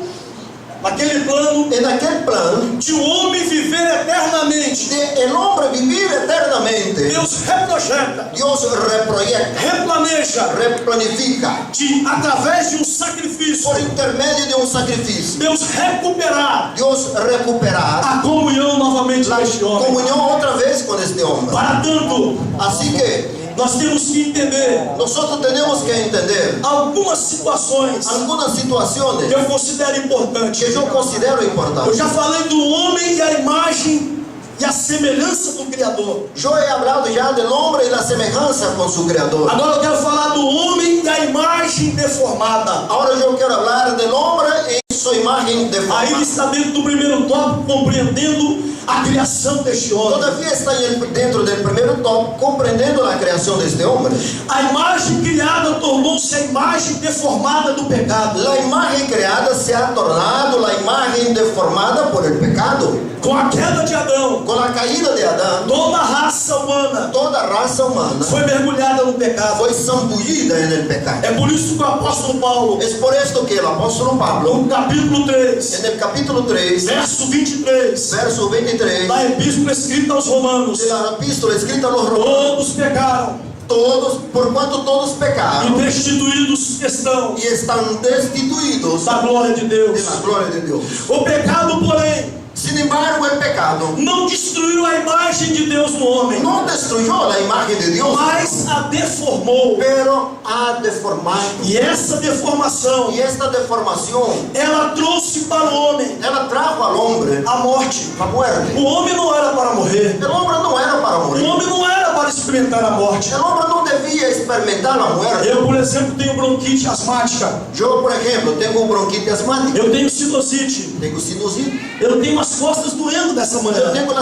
en aquel plan de um homem viver eternamente, de el hombre vivir eternamente, Deus reprojeta, Dios reproyecta, replaneja, replanifica através de um sacrifício, por intermedio de un sacrificio. Deus recuperar Dios recuperar a comunhão novamente la com este homem. comunión otra vez con este hombre. Para tanto, Así que nós temos que entender nosotros tenemos que entender algumas situações algunas que situaciones eu considero importantes. que yo considero Eu importantes. já falei do homem e a imagem e a semelhança do Criador. Yo he hablado ya del hombre y la semejanza con su creador. Agora eu quero falar do homem e a imagem deformada. Ahora yo quiero hablar del hombre y su imagen Aí deformada. ele está dentro do primeiro tópico, compreendendo a criação deste homem. Todavía está dentro del primer top, comprendendo la creación de este hombre. A imagem criada tornou-se a imagem deformada do pecado. La imagen creada se ha tornado la imagen deformada por el pecado. Com a queda de Adão, Con la caída de Adán, toda a raça humana toda raza humana foi mergulhada no pecado. fue zambullida en el pecado. É por isso que o apóstolo Paulo, Es por esto que el apóstol Pablo, no capítulo 3, en el capítulo 3, verso 23, verso 23, da epístola escrita aos Romanos, de la epístola escrita a los romanos, todos pecaram todos, por cuanto todos e pecaron destituídos estão y están destituidos da glória de de Deus. la gloria de Dios. O pecado, porém, Sin embargo, el pecado não destruiu a imagem de Deus no homem, no destruyó la imagen de Dios, mas a deformou. pero ha deformado. E essa deformação, Y esta deformación, ela trouxe para o homem ela trajo al hombre a morte. la muerte. O homem não era para morrer. El hombre no era para O morir. homem não era para experimentar a morte. El hombre no debía experimentar la muerte. Eu, por exemplo, tenho bronquite asmática. Yo, por ejemplo, tengo bronquitis asmática, Eu tenho sinusite. tengo sinusite, Eu tenho as costas doendo dessa yo maneira. tengo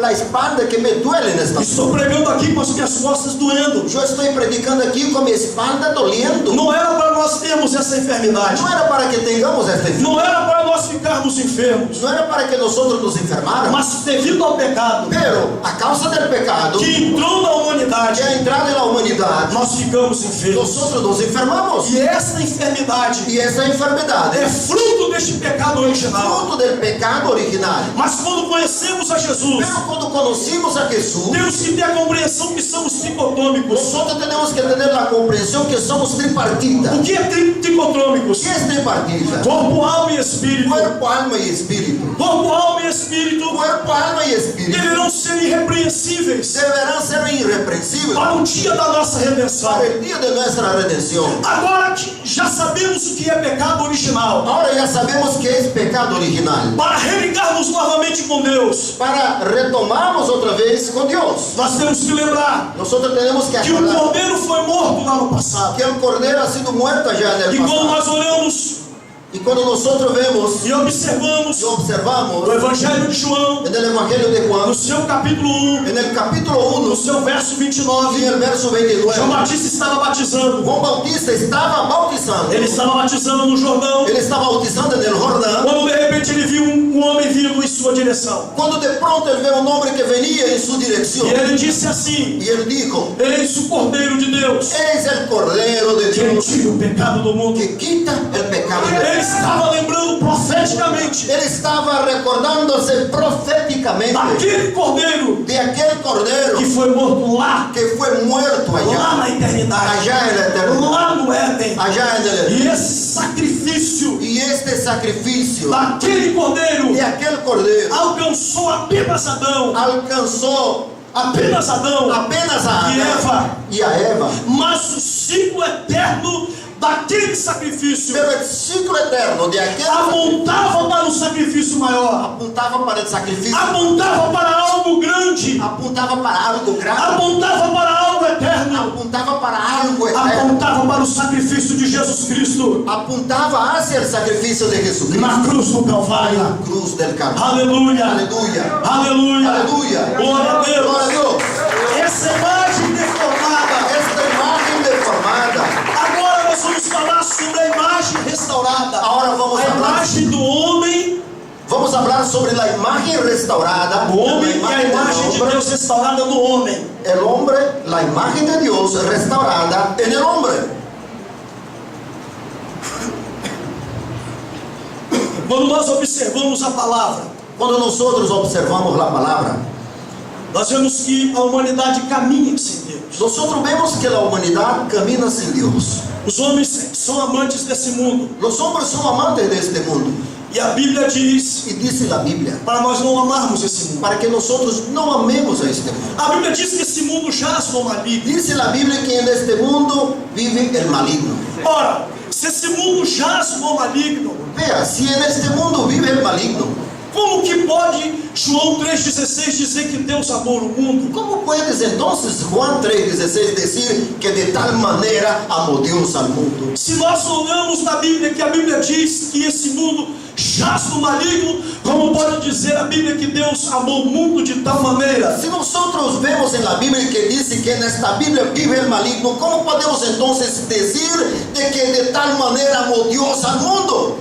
la espalda que me duele en esta. Estou pregando aqui com as minhas costas doendo. Yo estoy predicando aquí con mi espalda doliendo. Não era para nós termos essa enfermidade. No era para que tengamos esta enfermedad, Não era para nós ficarmos enfermos. no era para que nosotros nos enfermáramos, Mas devido ao pecado pero a causa del pecado que entrou na humanidade, que ha entrado en la humanidad, nós ficamos enfermos. nosotros nos enfermamos. E essa enfermidade Y esa enfermedad é es fruto deste pecado original. fruto del pecado original. Mas quando conhecemos a Jesus, Pero cuando conocimos a Jesús, temos que ter a compreensão que somos tricotômicos. nosotros tenemos que tener la comprensión que somos tripartita. O que é tricotômicos? ¿Qué es tripartita? Corpo, alma e espírito. Cuerpo, alma y espíritu. Corpo, alma e espírito Cuerpo, alma y espíritu deverão ser irrepreensíveis deberán ser irreprensibles para o dia da nossa redenção. para el día de nuestra redención. Agora que já sabemos o que é pecado original, Ahora ya sabemos que es pecado original. para religarmos novamente com Deus, Para retomarnos otra vez con Dios, nós temos que lembrar nosotros tenemos que que o acordar cordeiro foi morto lá no passado. que el cordero ha sido muerto ya en E el quando pasado. nós olhamos Y cuando nosotros vemos e observamos y observamos o Evangelho de João, en el Evangelio de Juan, no seu capítulo 1, en el capítulo no 1 seu verso y 29, el verso 29, João Batista estava batizando. Juan Bautista estaba bautizando. Ele estava batizando no Jordão, Él estaba bautizando en el Jordán. quando de repente ele viu um homem vindo em sua direção. Cuando de pronto él ve un hombre que venía en su dirección. E ele disse assim: Y él dijo: Eis o Cordeiro de Deus, es el Cordero de que Dios tira o pecado do mundo. que quita el pecado del Ele estava lembrando profeticamente Él estaba recordándose proféticamente daquele Cordeiro de aquel Cordero que foi morto lá, que fue muerto lá allá, na eternidade, allá en la eternidad, lá no Éden. allá en el E esse sacrifício Y este sacrificio daquele Cordeiro de aquel Cordero alcançou apenas Adão, alcanzó apenas Adão apenas a e Eva, Adán y a Eva. mas o ciclo eterno daquele sacrifício Pero el ciclo eterno de aquel apontava para um sacrifício maior, apuntaba para el sacrificio, apontava para algo grande, apuntaba para algo grande, apontava para algo eterno, apuntaba para algo eterno, apontava para o sacrifício de Jesus Cristo apuntaba hacia el sacrificio de Jesucristo na cruz do en Calvário. la cruz del Calvario. Aleluia, Aleluya, aleluia, aleluya. glória a Gloria a Deus. Dios. Essa imagem deformada. Esta imagen deformada. Agora nós vamos falar sobre a imagem restaurada. Ahora vamos A a hablar, imagem do homem, vamos a hablar sobre la imagen restaurada, do homem la e a imagen imagem del de hombre. Deus restaurada no homem. El hombre, la imagen de Dios restaurada en el hombre. Quando nós observamos a palavra, Cuando nosotros observamos la palabra, nós vemos que a humanidade caminha sem Deus. nosotros vemos que la humanidad camina sin Dios. Os homens são amantes desse mundo. Los hombres son amantes de este mundo. E a Bíblia diz Y dice la Biblia, para nós não amarmos esse mundo. para que nosotros no amemos a este mundo. A Bíblia diz que esse mundo jaz no maligno. Dice la Biblia que en este mundo vive el maligno. Ora, se esse mundo jaz no maligno, Vea, si en este mundo vive el maligno, como que pode João 3,16 dizer que Deus amou o mundo? ¿cómo puedes entonces Juan 3:16 decir que de tal manera amó Dios al mundo? Se nós olhamos na Bíblia que a Bíblia diz que esse mundo jaz no maligno, como pode dizer a Bíblia que Deus amou o mundo de tal maneira? Si nosotros vemos en la Biblia que dice que en esta Biblia vive el maligno, ¿cómo podemos entonces decir de que de tal manera amó Dios al mundo?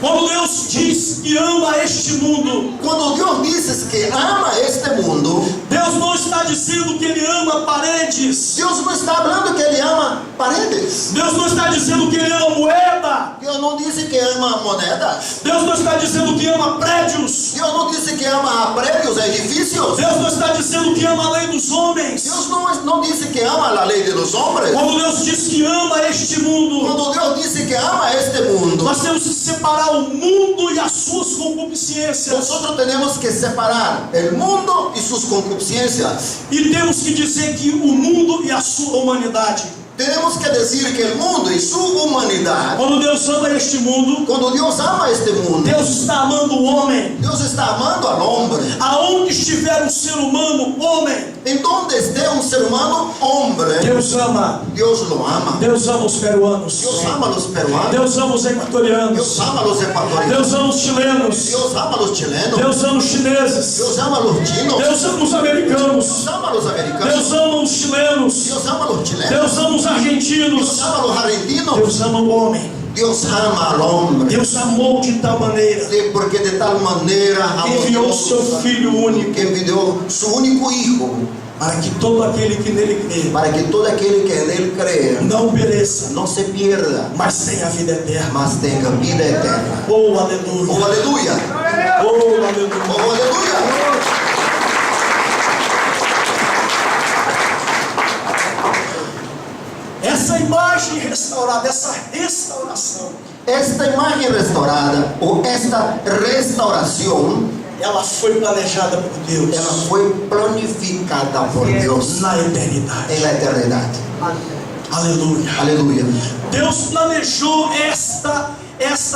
Quando Deus diz que ama este mundo, Cuando Dios dice que ama este mundo, Deus não está dizendo que Ele ama paredes. Deus não está falando que Ele ama paredes. Deus não está dizendo que Ele ama moeda. Deus não disse que ama moedas. Deus não está dizendo que ama prédios. Deus não disse que ama prédios, edifícios. Deus não está dizendo que ama a lei dos homens. Deus não disse que ama a lei de los hombres. Quando Deus diz que ama este mundo, Quando Deus disse que ama este mundo, nós temos que separar o mundo e as suas concupiscências. nosotros tenemos que separar el mundo y sus concupiscencias. E temos que dizer que o mundo e a sua humanidade. Tenemos que decir que el mundo y su humanidad, Quando Deus ama este mundo, cuando Dios ama este mundo, Deus está amando o homem. Dios está amando al hombre. Aonde estiver um ser humano, homem, En donde esté un ser humano, hombre, Deus ama. Dios lo ama. Deus ama os peruanos. Dios ama a los peruanos. Deus ama os equatorianos. Dios ama a los ecuatorianos. Deus ama os chilenos. Dios ama a los chilenos. Deus ama os chineses. Dios ama a los chinos. Deus ama os americanos. Dios ama a los americanos. Deus ama os chilenos. Dios ama a los chilenos. Deus ama os argentinos. Dios ama a los argentinos. Deus ama o homem. Dios ama al hombre. Deus amou de tal maneira Sí, porque de tal manera que amó enviou o Dios seu Filho único que envió su único hijo para que todo aquele que nele crê para que todo aquel que en él crea não pereça, no se pierda, mas tenha a vida eterna. mas tenga vida eterna. Oh, Oh, aleluia. aleluya. Oh, aleluia. Oh, aleluya. Essa imagem restaurada, essa restauração, Esta imagen restaurada o esta restauración, ela foi planejada por Deus ela fue planificada por Dios na eternidade. en la eternidad. Aleluia. Aleluya. Deus planejou esta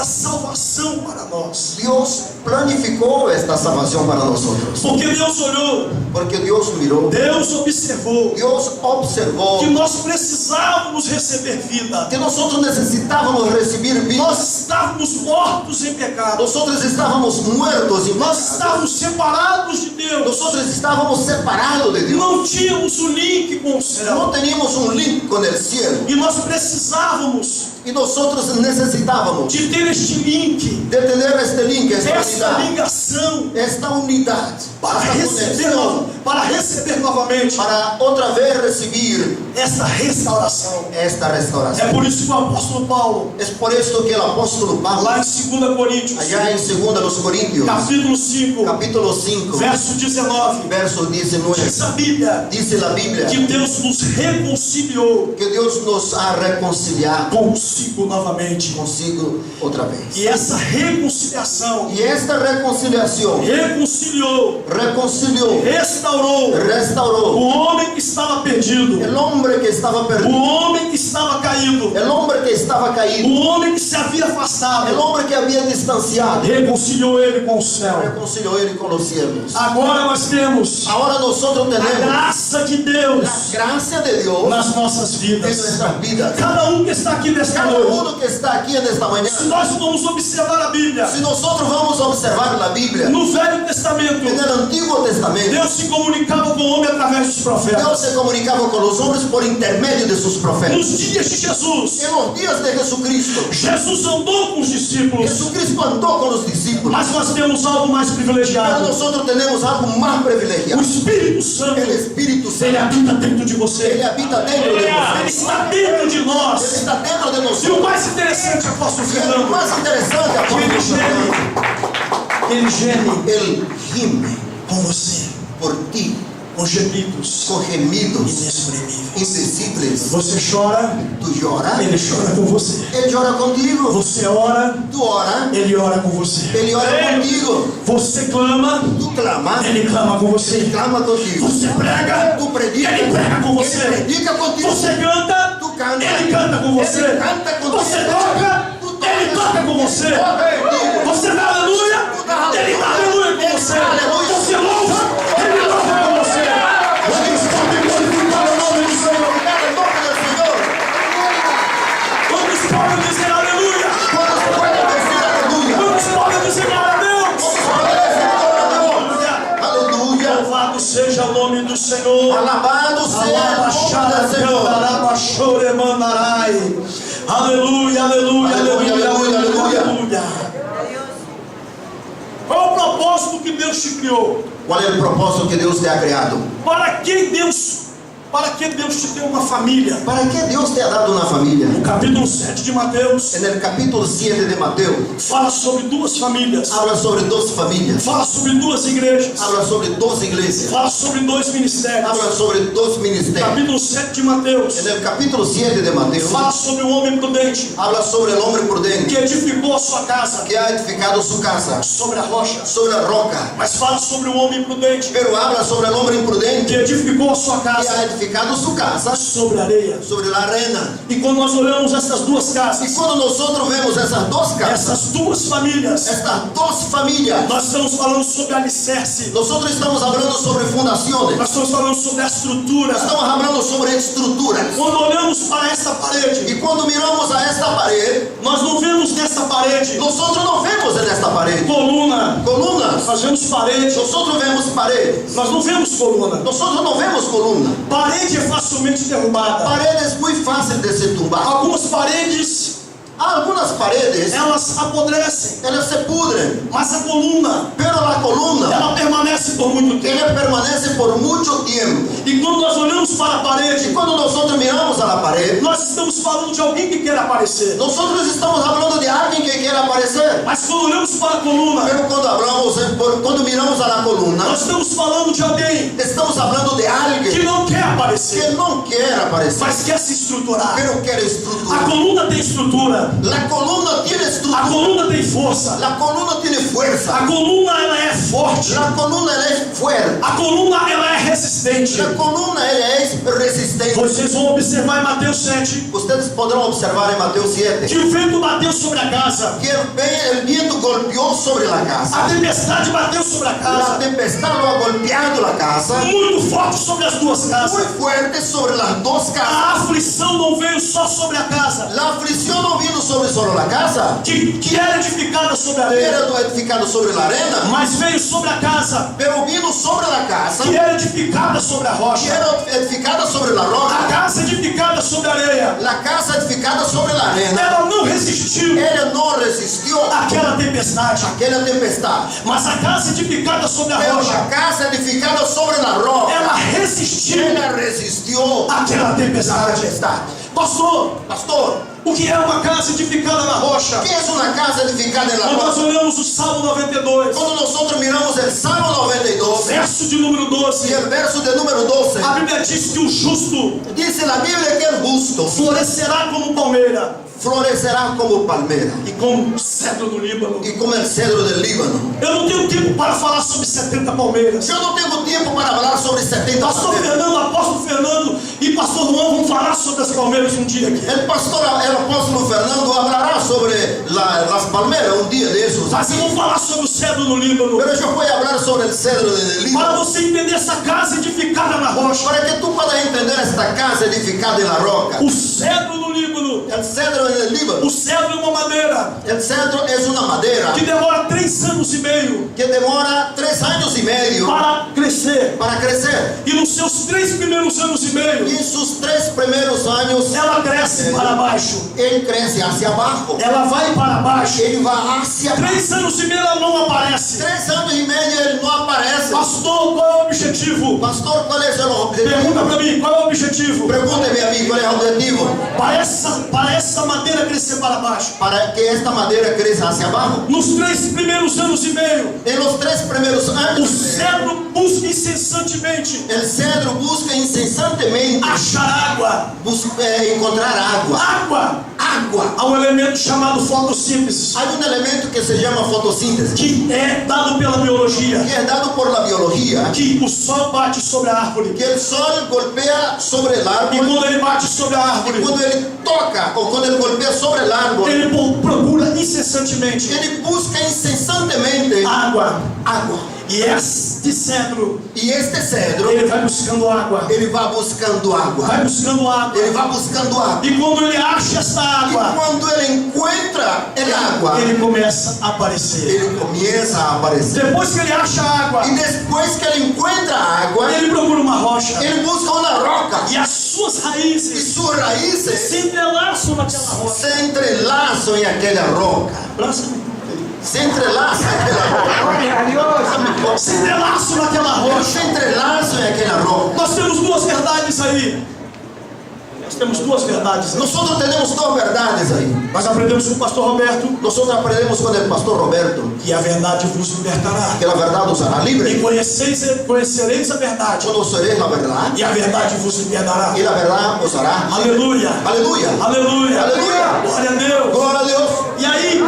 salvação para nós. Dios planificó esta salvación para nosotros. Porque Deus olhou, Porque Dios miró, Deus observou Dios observó que nós precisávamos receber vida. que nosotros necesitábamos recibir vida. Nós estávamos mortos em pecado. Nosotros estábamos muertos y Nós estávamos separados de Deus. nosotros estábamos separados de Dios. Não tínhamos o link com o No céu. teníamos un link con el cielo E nós precisávamos y nosotros necesitábamos de ter este link, de tener este link, esta essa unidad, ligação esta unidad, para esta receber novamente para otra vez recibir esta restauração. esta É restauración. por isso que o apóstolo Paulo, Es por esto que el apóstol Pablo, lá em 2 Coríntios, allá en 2 Corintios, capítulo 5, capítulo 5, verso 19, verso 19, diz a Bíblia dice la Biblia que Deus nos reconciliou que Dios nos ha reconciliado consigo novamente. consigo otra vez. E essa reconciliação Y esta reconciliación reconciliou, restaurou o restauró homem que estava perdido, el hombre que estaba o perdido, homem que estava caído, el hombre que estaba o caído, homem que se havia el afastado. hombre que había distanciado, Reconciliou ele com o céu. reconcilió él con los cielos. Agora nós temos Ahora nosotros a tenemos graça de Deus la gracia de Dios nas nossas en vidas. nuestras vidas. Cada um que está aqui nesta Cada noite, uno que está aquí en esta se mañana, nós vamos observar a Bíblia, si nosotros vamos a observar la Biblia, no Velho Testamento, en el Antiguo Testamento, Deus se comunicava com o homem através dos Dios profetas. se comunicaba con los hombres por intermedio de sus profetas. Nos dias de Jesus, En los días de Jesucristo, Jesus andou com os discípulos, Jesucristo andó con los discípulos. mas nós temos algo mais Pero privilegiado. nosotros tenemos algo más O privilegiado. Espírito Santo, El Espíritu ele Santo, habita dentro de Él você. habita dentro de Ele nosotros. está dentro de Él nós. está dentro de E o nosotros. mais interessante, apóstolo Y lo Fernando, más interesante, que apóstol ele geme Él gime com você, por ti com gemidos con gemidos inexprimíveis. indecibles. Você chora, Tú lloras, ele chora com você. Él llora contigo. Você ora, Tú oras, ele ora com você. Él ora contigo. Você clama, Tú clamas, ele clama com você. Él clama contigo. Você prega, Tú predicas, ele prega com Él você. predica contigo. Você canta, Tú cantas, ele canta com você. Él canta contigo. Você toca, Tú ele tocas, toca com você. Él toca contigo. Você dá aleluia, ele dá aleluia com você. Você louva, ele louva com você. Vocês podem glorificar o nome do Senhor. Glorificar el nombre del Señor. Quantos podem dizer aleluia? ¿Cuántos pueden decir aleluya? Quantos podem dizer glória a Deus? Aleluya. Louvado seja o nome do Senhor. Alabado sea el nombre del Señor. Aleluia, aleluia, aleluia, Aleluia, aleluia, aleluia. aleluia. Qual é o propósito que Deus te criou? ¿Cuál es el propósito que Dios te ha creado? Para que Deus te deu uma família? ¿Para qué Dios te ha dado una familia? No capítulo 7 de Mateus, En el capítulo 7 de Mateo, fala sobre duas famílias, habla sobre dos familias, fala sobre duas igrejas, habla sobre dos iglesias, fala sobre dois ministérios. habla sobre dos ministerios. Capítulo 7 de Mateus, En el capítulo 7 de Mateo, fala sobre o homem prudente habla sobre el hombre prudente que edificou a sua casa que ha edificado su casa sobre a rocha. sobre la roca, Mas fala sobre o homem prudente pero habla sobre el hombre que imprudente edificou a sua que ha casa edificado su casa sobre a areia. sobre la arena. E quando nós olhamos essas duas Y casas, cuando nosotros vemos esas dos casas, essas duas famílias, estas dos familias, nós estamos falando sobre alicerce, nosotros estamos hablando sobre fundaciones, nós estamos falando sobre a estrutura. estamos hablando sobre estructuras. Quando olhamos para esta parede, Y cuando miramos a esta pared, nós não vemos nesta parede nosotros no vemos en esta pared coluna, columnas, nós vemos parede, nosotros vemos paredes, nós não vemos coluna. nosotros no vemos columna. Parede é facilmente derrubada. Pared es muy fácil de se tumbar. Algumas paredes, Algunas paredes, elas apodrecem, ellas se pudren, mas a coluna, pero la columna, ela permanece por muito tempo. ella permanece por mucho tiempo. E quando nós olhamos para a Y parede, cuando nosotros miramos a la pared, nós estamos falando de alguém que quer aparecer. nosotros estamos hablando de alguien que quiere aparecer. Mas quando olhamos para a coluna, Pero cuando miramos a la columna, nós estamos falando de alguém estamos hablando de que alguien não quer aparecer, que no quiere aparecer, mas quer se estruturar. pero quiere A estructurar. coluna tem estrutura, La columna tiene a estructura, coluna tem força, la columna tiene fuerza, a coluna ela é forte, la columna ella es fuerte, a coluna ela é resistente. la columna ella es resistente. Vocês vão observar em Mateus 7 Ustedes podrán observar en Mateo 7 que o vento bateu sobre a casa, que el viento golpeó sobre la a casa, tempestade bateu sobre a la casa, tempestad lo ha golpeado la casa, muito forte sobre as duas muy casas. fuerte sobre las dos casas. A aflição não veio só sobre a casa, La aflicción no vino sobre solo la casa, que era edificada sobre a que areia, era edificado sobre la arena, mas veio sobre a casa, pero vino sobre la casa, que era edificada sobre a que rocha. era edificada sobre la A roca, casa edificada sobre a areia, la casa edificada sobre la arena. ela não resistiu Ella no resistió àquela tempestade, aquella tempestad, mas a casa edificada sobre a pero rocha, la casa edificada sobre la roca, ela resistiu ella resistió àquela la tempestade. tempestad. Pastor, Pastor, o que é uma casa edificada na rocha? ¿qué es una casa edificada en la Quando nós roca? olhamos o Salmo 92, Cuando nosotros miramos el Salmo 92 verso de número y 12, el verso de número 12, a Bíblia diz que o justo dice la Biblia que el justo florescerá como palmeira florecerá como palmera e como cedro do Líbano. y como el cedro del Líbano. Eu não tenho tempo para falar sobre 70 palmeiras. Yo no tengo tiempo para hablar sobre 70 Pastor palmeras. Fernando, apóstolo Fernando e pastor Juan vão falar sobre as palmeiras um dia aqui. El apóstolo Fernando hablará sobre las palmeras un día de esos. Mas eu vou falar sobre o cedro no Líbano. Pero yo voy a hablar sobre el cedro del Para Líbano. você entender essa casa edificada na rocha. Para que tú puedas entender esta casa edificada en la roca. O cedro no Líbano. El cedro en el Líbano. O cedro é uma madeira El cedro es una madera que demora 3 anos e meio que demora 3 años y medio para crescer. para crecer. E nos seus 3 primeiros anos e meio, Y en sus 3 primeros años, ela cresce para baixo. él crece hacia abajo. Ela vai para baixo. Él va hacia abajo. 3 anos e meio ela não aparece. 3 años y medio él no aparece. Pastor, qual é o objetivo? Pastor, ¿cuál es el objetivo? Pergunta para mim, qual é o objetivo? Pregúnteme a mí, ¿cuál es el objetivo? Para essa madeira crescer para baixo. Para que esta madera crezca hacia abajo. Nos 3 primeiros anos e meio, En los 3 primeros o años, cedro busca incessantemente el cedro busca incesantemente achar água. encontrar agua. Água. Agua. Há um elemento chamado fotossíntese, Hay un elemento que se llama fotosíntesis, que é dado pela biologia, que es dado por la biología, que o sol bate sobre a árvore. que el sol golpea sobre el E árbol. quando ele bate sobre a árvore, Cuando él toca o cuando él golpea sobre el árbol, ele procura incessantemente él busca incesantemente água. agua. E este cedro, Y este cedro, ele vai buscando água. él va buscando agua. Vai buscando água. Él va buscando agua. E quando ele acha esta Y água, cuando él encuentra el agua, ele começa a aparecer. él comienza a aparecer. Depois que ele acha água, Y después que él encuentra agua, ele procura uma rocha. él busca una roca. E as suas Y raízes sus raíces se entrelaçam naquela rocha. se entrelazan en aquella roca. se entrelaza aquela roca. Gloria a Dios. Se entrelaçam naquela Eles rocha. se entrelazam em aquela roca. Nós temos duas verdades aí. Nós temos duas verdades aí. Nosotros tenemos dos verdades aí. Nós aprendemos com o pastor Roberto Nosotros aprendemos con el pastor Roberto que a verdade vos libertará. que la verdad os hará E libre. conhecereis a verdade. Conoceréis la verdad E a verdade vos libertará. y la verdad os hará libre. Aleluia. Aleluya. Aleluia. Aleluia. Glória a Deus. Gloria a Dios. E aí,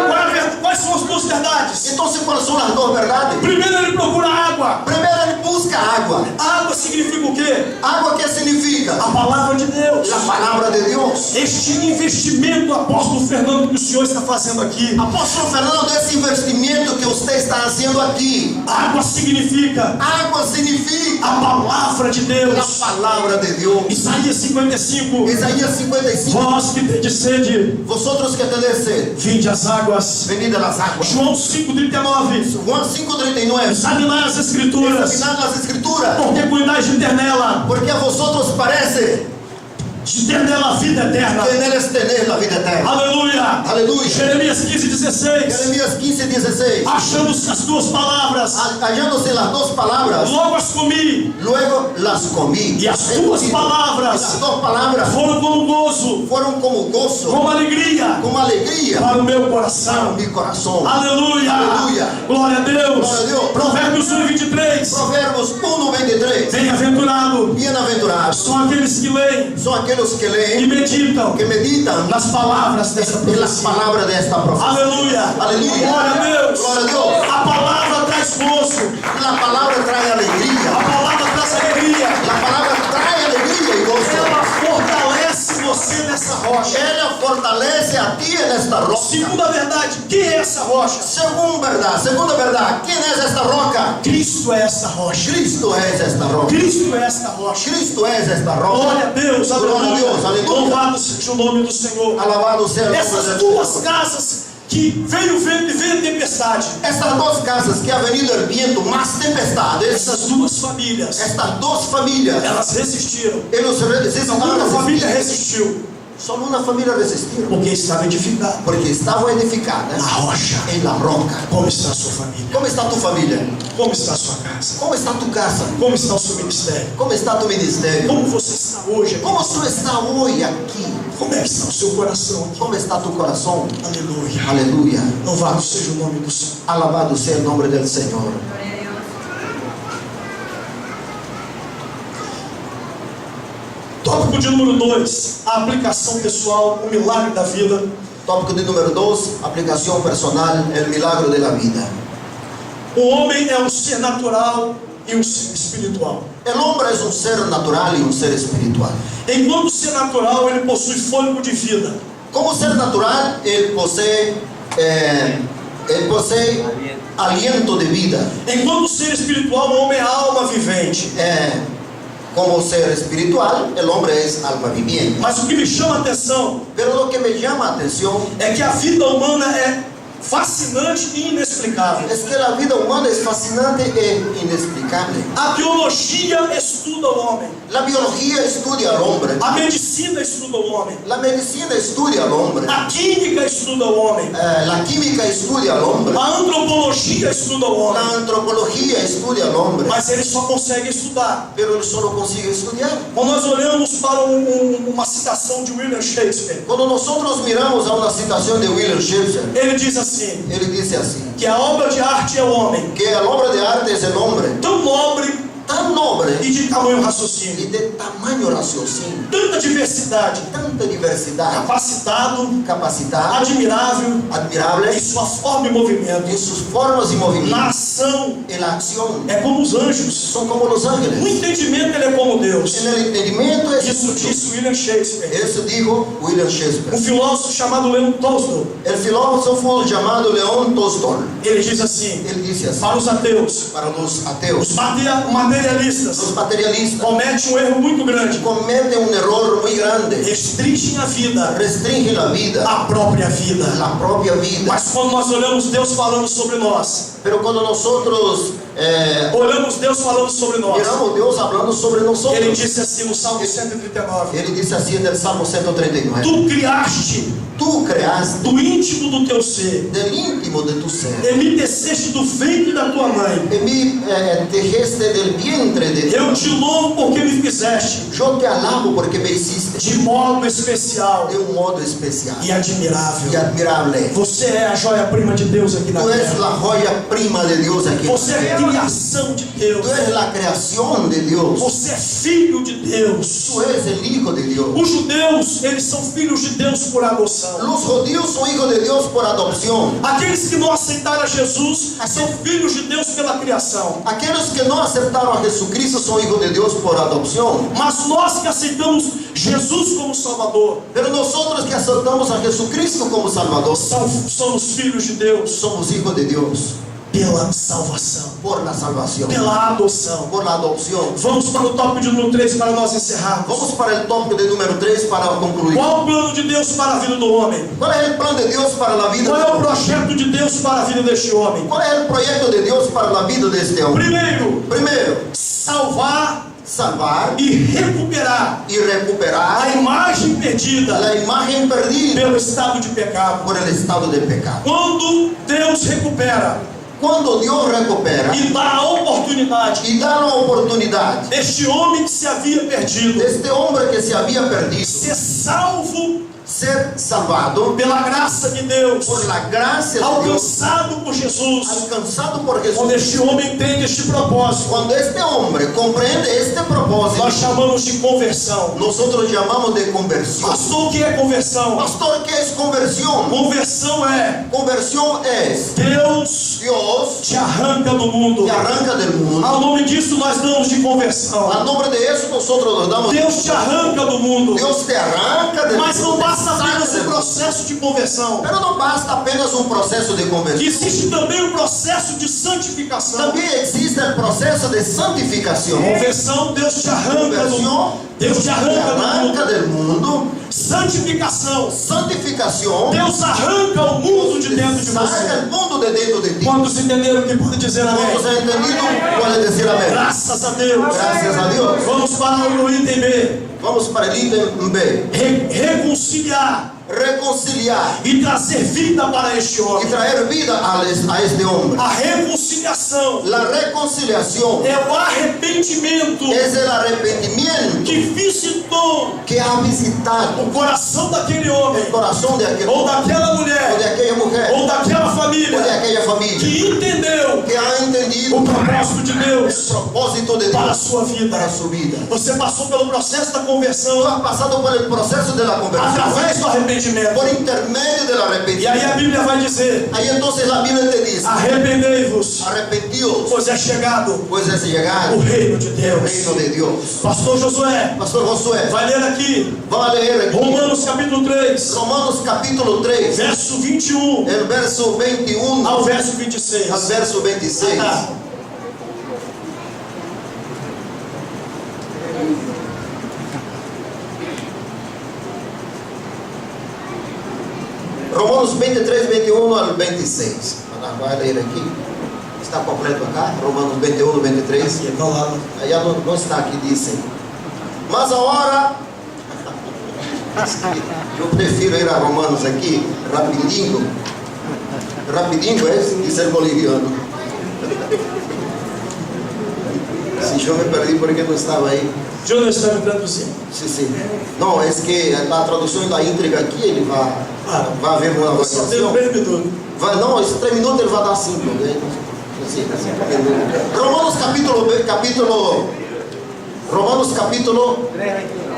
quais são as duas verdades? Entonces, ¿cuáles son las dos verdades? Primeiro, ele procura água. Primero, él busca agua. Água significa o quê? ¿Agua qué significa? A palavra de Deus. La palabra de Dios. Este investimento, apóstolo Fernando, que o senhor está fazendo aqui. Apóstolo Fernando, esse investimento que usted está haciendo aquí, Água significa agua significa a palavra de la Deus. palabra de Dios. Isaías 55. Isaías 55. Vós que tendes sede, Vosotros que tenéis sed, vinde às águas. venid a las aguas. João 5,39. Juan 5:39. Examinai as escrituras, Examinad las escrituras, porque cuidais de ter nela, porque a vosotros parece de ter nela a vida eterna. que en él tenéis la vida eterna. Aleluia. Aleluya. Jeremias 15,16. Jeremías 15:16. Achamos as duas palavras, Hallándose las dos palabras, logo as comi, luego las comí. e as duas Y las palavras dos palabras foram como gozo, fueron como gozo, como alegria como alegría para o meu para coração. mi corazón. Aleluia. Aleluia. Glória a Deus. Glória a Deus. Provérbios 1,23. Proverbios 1:23. Bem-aventurado Bienaventurados são aqueles que leem son aquellos que e leen, meditam que meditan nas palavras desta en las profecia. palabras de esta profecía. Aleluia. Aleluia. Glória a Deus. Glória a Deus. A palavra traz gozo. La palabra trae A alegría. palavra traz alegria. La palabra trae alegría y gozo. Ela fortalece você nessa rocha. Ella fortalece a ti en esta roca. Segunda verdade, quem é essa rocha? Segunda verdad, ¿quién es esta roca? Cristo é essa rocha. Cristo es esta roca. Cristo é esta rocha. Cristo es esta Glória a roca. Deus, Glória a aleluia. Deus, aleluia. Louvado seja o nome do Senhor. Alabado sea el nombre Essas del duas Señor. casas que veio o vento e veio a tempestade. Estas dos casas que ha venido el viento, más tempestades, Essas duas famílias, estas dos familias, elas resistiram. ellos resisten, Uma família resistiu solo una familia resistieron, porque estava edificada porque estaba edificada na rocha. en la roca. Como está a sua família? ¿Cómo está tu familia? Como está a sua casa? ¿Cómo está tu casa? Como está o seu ministério? ¿Cómo está tu ministerio? Como você está hoje aqui? ¿Cómo tú estás hoy aquí? Como é que está o seu coração aqui? ¿Cómo está tu corazón? Aleluia. Aleluya. Louvado seja o nome do Senhor. Alabado sea el nombre del Señor. Tópico de número 2, a aplicação pessoal, o milagre da vida. Tópico de número 2, aplicación personal, el milagro de la vida. O homem é um ser natural e um ser espiritual. El hombre es un ser natural y un ser espiritual. Enquanto ser natural, ele possui fôlego de vida. Como ser natural, él posee aliento de vida. Enquanto ser espiritual, o homem é alma vivente. Como ser espiritual, el hombre es alma viviente. Mas o que me chama a atenção Pero lo que me llama a atención é que a vida humana é fascinante e inexplicável. es que la vida humana es fascinante e inexplicable. A biologia estuda o homem. La biología estudia al hombre. A medicina estuda o homem. La medicina estudia al hombre. A química estuda o homem. La química estudia al hombre. A antropologia estuda o homem. La antropología estudia al hombre. Mas ele só consegue estudar. Pero él solo consigue estudiar. Quando nós olhamos para uma citação de William Shakespeare, Cuando nosotros miramos a una citación de William Shakespeare, ele diz assim, él dice así, que a obra de arte é o homem, que la obra de arte es el hombre tão nobre tan noble e de tamanho y raciocínio, de tamaño raciocinio, tanta diversidade, tanta diversidad, capacitado, capacidad, admirável em admirable sua forma e movimento. en sus formas y Na movimientos. ação En la acción é como os anjos. son como los No ángeles. entendimento ele é como Deus. En el entendimiento es Isso disse William Shakespeare. Eso dijo William Um Shakespeare. filósofo chamado Leon Tolstói, El filósofo llamado León Tolstói, ele diz assim, él dice así, para os ateus, para los os ateos, materialistas los materialistas cometem um erro muito grande. cometen un error muy grande, Restringem a vida, restringen la vida, a própria vida. la propia vida. Mas quando nós olhamos Deus falando sobre nós, Pero cuando nosotros olhamos Deus falando sobre nós, miramos Dios hablando sobre nosotros, Ele disse assim no Salmo 139: Ele dice así en el Salmo 139, Tu criaste tú creaste do íntimo do teu ser, del íntimo de tu ser, e me teceste do ventre da tua mãe. en mí tejeste del vientre de Eu Dios. te louvo porque me fizeste Yo te alabo porque me hiciste de modo especial de un modo especial e admirável. y admirable. Você é a joia-prima de Deus aqui na Tú eres terra. la joya prima de Dios aquí. Você é criação de Deus. Tú eres la creación de Dios. Você é filho de Deus. Tú eres el hijo de Dios. Os judeus, eles são filhos de Deus por adoção. Los judíos son hijos de Dios por adopción. Aqueles que não aceitaram a Jesus são filhos de Deus pela criação. Aquellos que no aceptaron a Jesucristo son hijos de Dios por adopción. Mas nós que aceitamos Jesus como Salvador, Pero nosotros que aceptamos a Jesucristo como Salvador, somos filhos de Deus somos hijos de Dios pela salvação, por la salvación, pela adoção. por la adopción. Vamos para o tópico de número 3 para nós encerrarmos. Vamos para el tópico de número 3 para concluir. Qual o plano de Deus para a vida do homem? ¿Cuál es el plan de Dios para la vida Qual del é o hombre? projeto de Deus para a vida deste homem? ¿Cuál es el proyecto de Dios para la vida de este hombre? Primero, Salvar salvar e recuperar y recuperar a imagem perdida la imagen perdida pelo estado de pecado. por el estado de pecado. Quando Deus recupera Cuando Dios recupera e dá a oportunidade y da la oportunidad deste homem que se havia perdido de este hombre que se había perdido ser salvo ser salvado pela graça de Deus, por la gracia de Dios, alcançado por Jesus, alcanzado por quando Jesús. este homem entende este propósito, Cuando este hombre comprende este propósito, nós chamamos de conversão. nosotros llamamos de conversión. Pastor, o que é conversão? Pastor, ¿qué es conversión? Conversão é Conversión es Deus Dios te arranca do mundo. te arranca del mundo. Ao nome disso nós damos de conversão. Al nombre de eso nosotros nos damos. Deus te arranca do mundo. Dios te arranca del Mas não mundo. basta apenas um processo de conversão. Pero no basta apenas un proceso de conversión. Existe também um processo de santificação. También existe el proceso de santificación. Conversão, Deus te arranca do mundo. Deus te te arranca do arranca mundo. del mundo. Santificação, Santificación. Deus arranca o mundo de dentro de Saca você. el mundo de dentro de ti. Quantos entenderam que pode dizer amém? ¿Todos han entendido? Pueden decir amén. Graças a Deus. Gracias a Dios. Vamos para o item B. Vamos para el ítem B. Reconciliar Reconciliar e trazer vida para este y homem. traer vida a este hombre. A reconciliação La reconciliación é o arrependimento es el arrepentimiento que visitou que ha visitado o coração daquele homem, el corazón de aquel ou hombre, daquela o de mulher, aquella mujer, ou daquela o de família, aquella familia, que entendeu que ha entendido o propósito de el Deus propósito de para a Dios sua vida. para su vida. Você passou pelo processo da Tú conversão has pasado por el proceso de la conversión através do arrependimento. por intermedio del E aí a arrepentimiento. Bíblia vai dizer: Ahí entonces la Biblia te dice: arrependei-vos, arrepentíos, pois é chegado pues es llegar o reino de el Deus. reino de Dios. Pastor Josué, Pastor Josué, vai ler aqui va a leer aquí Romanos capítulo 3, Romanos capítulo 3, verso 21 el verso 21 ao verso 26. al verso 26. Romanos 23, 21 al 26. Vai ler aqui. Está completo acá? Romanos 21, 23. Aqui, ao lado. Allá no está aqui, dizem. Mas agora, eu prefiro ir a Romanos aqui, rapidinho. Rapidinho é dizer boliviano. Se eu me perdi porque não estava aí. Júnior está me traduzindo. Sim, sim. Não, é que a tradução da íntegra aqui, ele vai haver uma Só tem variação. 3 minutos. Não, esse 3 minutos ele vai dar 5. Né? Romanos capítulo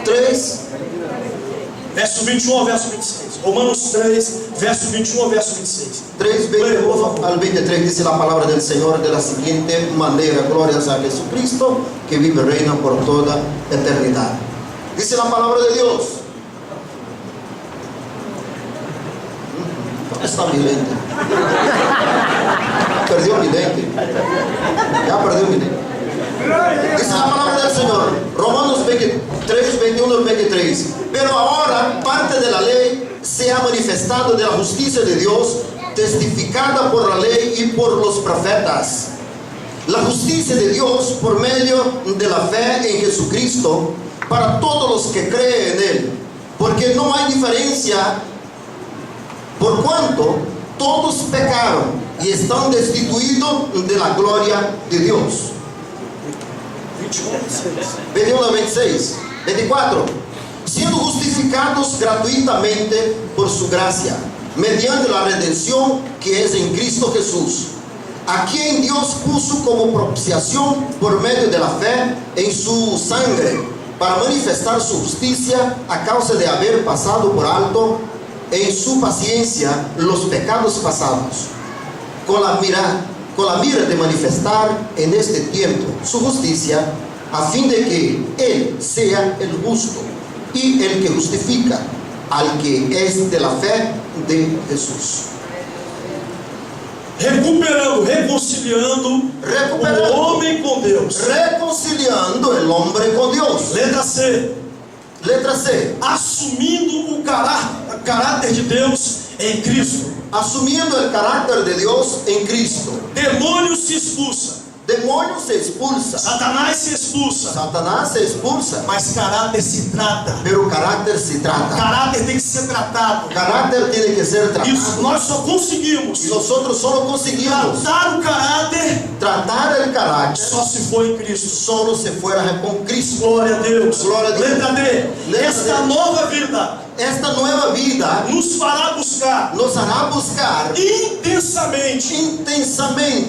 3, Verso 21 ao verso 26. Romanos 3, verso 21 ao verso 26. 3, 21 al 23 dice la palabra del Señor de la siguiente manera: glorias a Jesucristo que vive y reina por toda eternidad. Dice la palabra de Dios. ¿Dónde está mi lente? Perdió mi lente. Ya perdió mi lente. Dice la palabra del Señor, Romanos 23, 21 al 23. Pero ahora parte de la ley se ha manifestado de la justicia de Dios, testificada por la ley y por los profetas. La justicia de Dios por medio de la fe en Jesucristo para todos los que creen en Él, porque no hay diferencia, por cuanto todos pecaron y están destituidos de la gloria de Dios. 21 a 26, 24. Siendo justificados gratuitamente por su gracia, mediante la redención que es en Cristo Jesús, a quien Dios puso como propiciación por medio de la fe en su sangre, para manifestar su justicia a causa de haber pasado por alto en su paciencia los pecados pasados, con la mira de manifestar en este tiempo su justicia, a fin de que Él sea el justo y el que justifica al que es de la fe de Jesús. Recuperando, reconciliando o homem com Deus. Reconciliando el hombre con Dios. Letra C. Letra C. Assumindo o caráter de Deus em Cristo. Asumiendo el carácter de Dios en Cristo. Demônio se expulsa. Demonio se expulsa. Satanás se expulsa. Satanás se expulsa. Mas caráter se trata. Pero carácter se trata. Caráter tem que ser tratado. Carácter tiene que ser tratado. Isso nós só conseguimos. Y nosotros solo conseguimos Tratar o caráter tratar el carácter só se for em Cristo. solo se fuera con Cristo. Glória a Deus. Glória a Deus. Letra D. Letra Esta D. nova vida Esta nueva vida nos fará buscar nos hará buscar intensamente